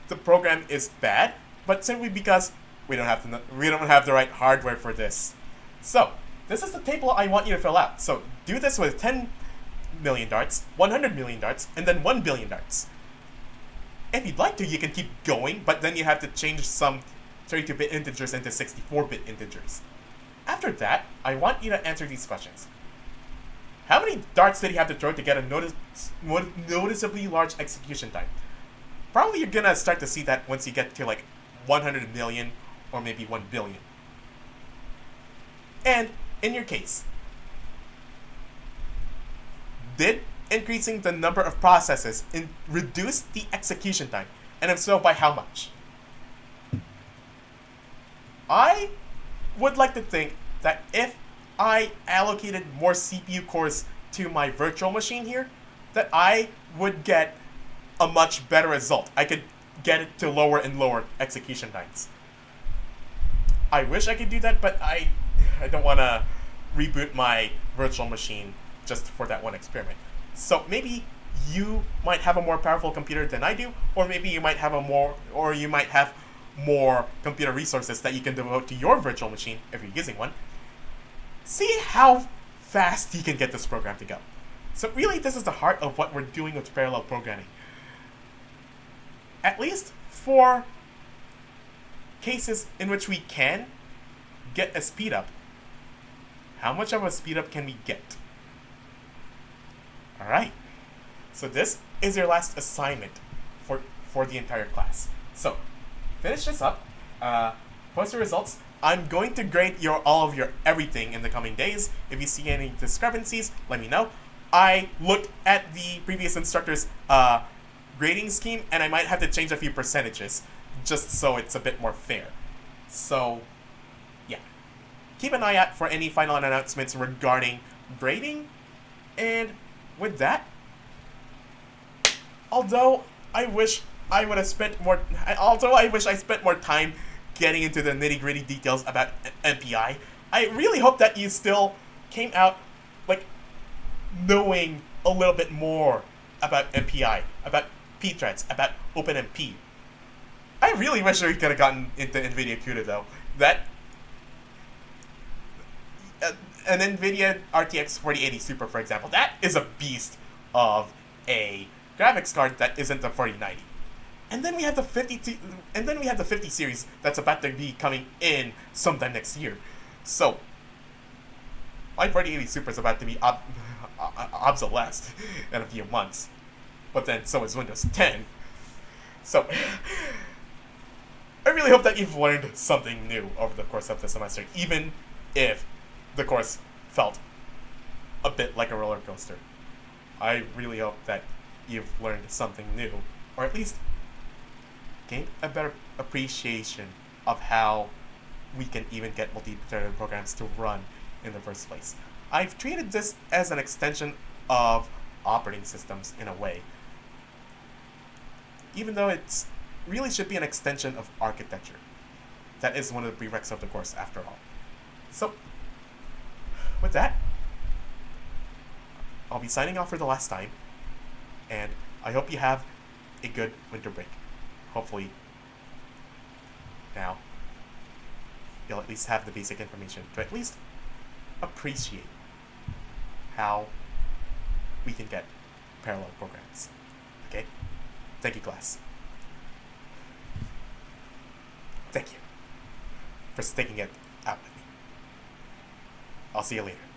the program is bad, but simply because we don't have the right hardware for this. So, this is the table I want you to fill out. So, do this with 10 million darts, 100 million darts, and then 1 billion darts. If you'd like to, you can keep going, but then you have to change some 32-bit integers into 64-bit integers. After that, I want you to answer these questions. How many darts did he have to throw to get a noticeably large execution time? Probably you're gonna start to see that once you get to like 100 million or maybe 1 billion. And in your case, did increasing the number of processes reduce the execution time? And if so, by how much? I would like to think that if I allocated more CPU cores to my virtual machine here, that I would get a much better result. I could get it to lower and lower execution times. I wish I could do that, but I don't want to reboot my virtual machine just for that one experiment. So maybe you might have a more powerful computer than I do, or maybe you might have more computer resources that you can devote to your virtual machine if you're using one. See how fast you can get this program to go. So really, this is the heart of what we're doing with parallel programming. At least for cases in which we can get a speed up, how much of a speed up can we get? Alright, so this is your last assignment for the entire class. So, finish this up, post your results. I'm going to grade all of your everything in the coming days. If you see any discrepancies, let me know. I looked at the previous instructor's grading scheme, and I might have to change a few percentages just so it's a bit more fair. So, yeah. Keep an eye out for any final announcements regarding grading. And with that, although I wish I would have spent more. Also, I wish I spent more time getting into the nitty gritty details about MPI. I really hope that you still came out like knowing a little bit more about MPI, about P-threads, about OpenMP. I really wish we could have gotten into NVIDIA CUDA though. That an NVIDIA RTX 4080 Super, for example, that is a beast of a graphics card that isn't the 4090. And then we have the 50 series that's about to be coming in sometime next year. So my 4080 Super is about to be obsolete in a few months. But then so is Windows 10. So I really hope that you've learned something new over the course of the semester, even if the course felt a bit like a roller coaster. I really hope that you've learned something new, or at least gained a better appreciation of how we can even get multi-threaded programs to run in the first place. I've treated this as an extension of operating systems in a way, even though it really should be an extension of architecture. That is one of the prereqs of the course, after all. So, with that, I'll be signing off for the last time, and I hope you have a good winter break. Hopefully, now, you'll at least have the basic information to at least appreciate how we can get parallel programs. Okay? Thank you, class. Thank you for sticking it out with me. I'll see you later.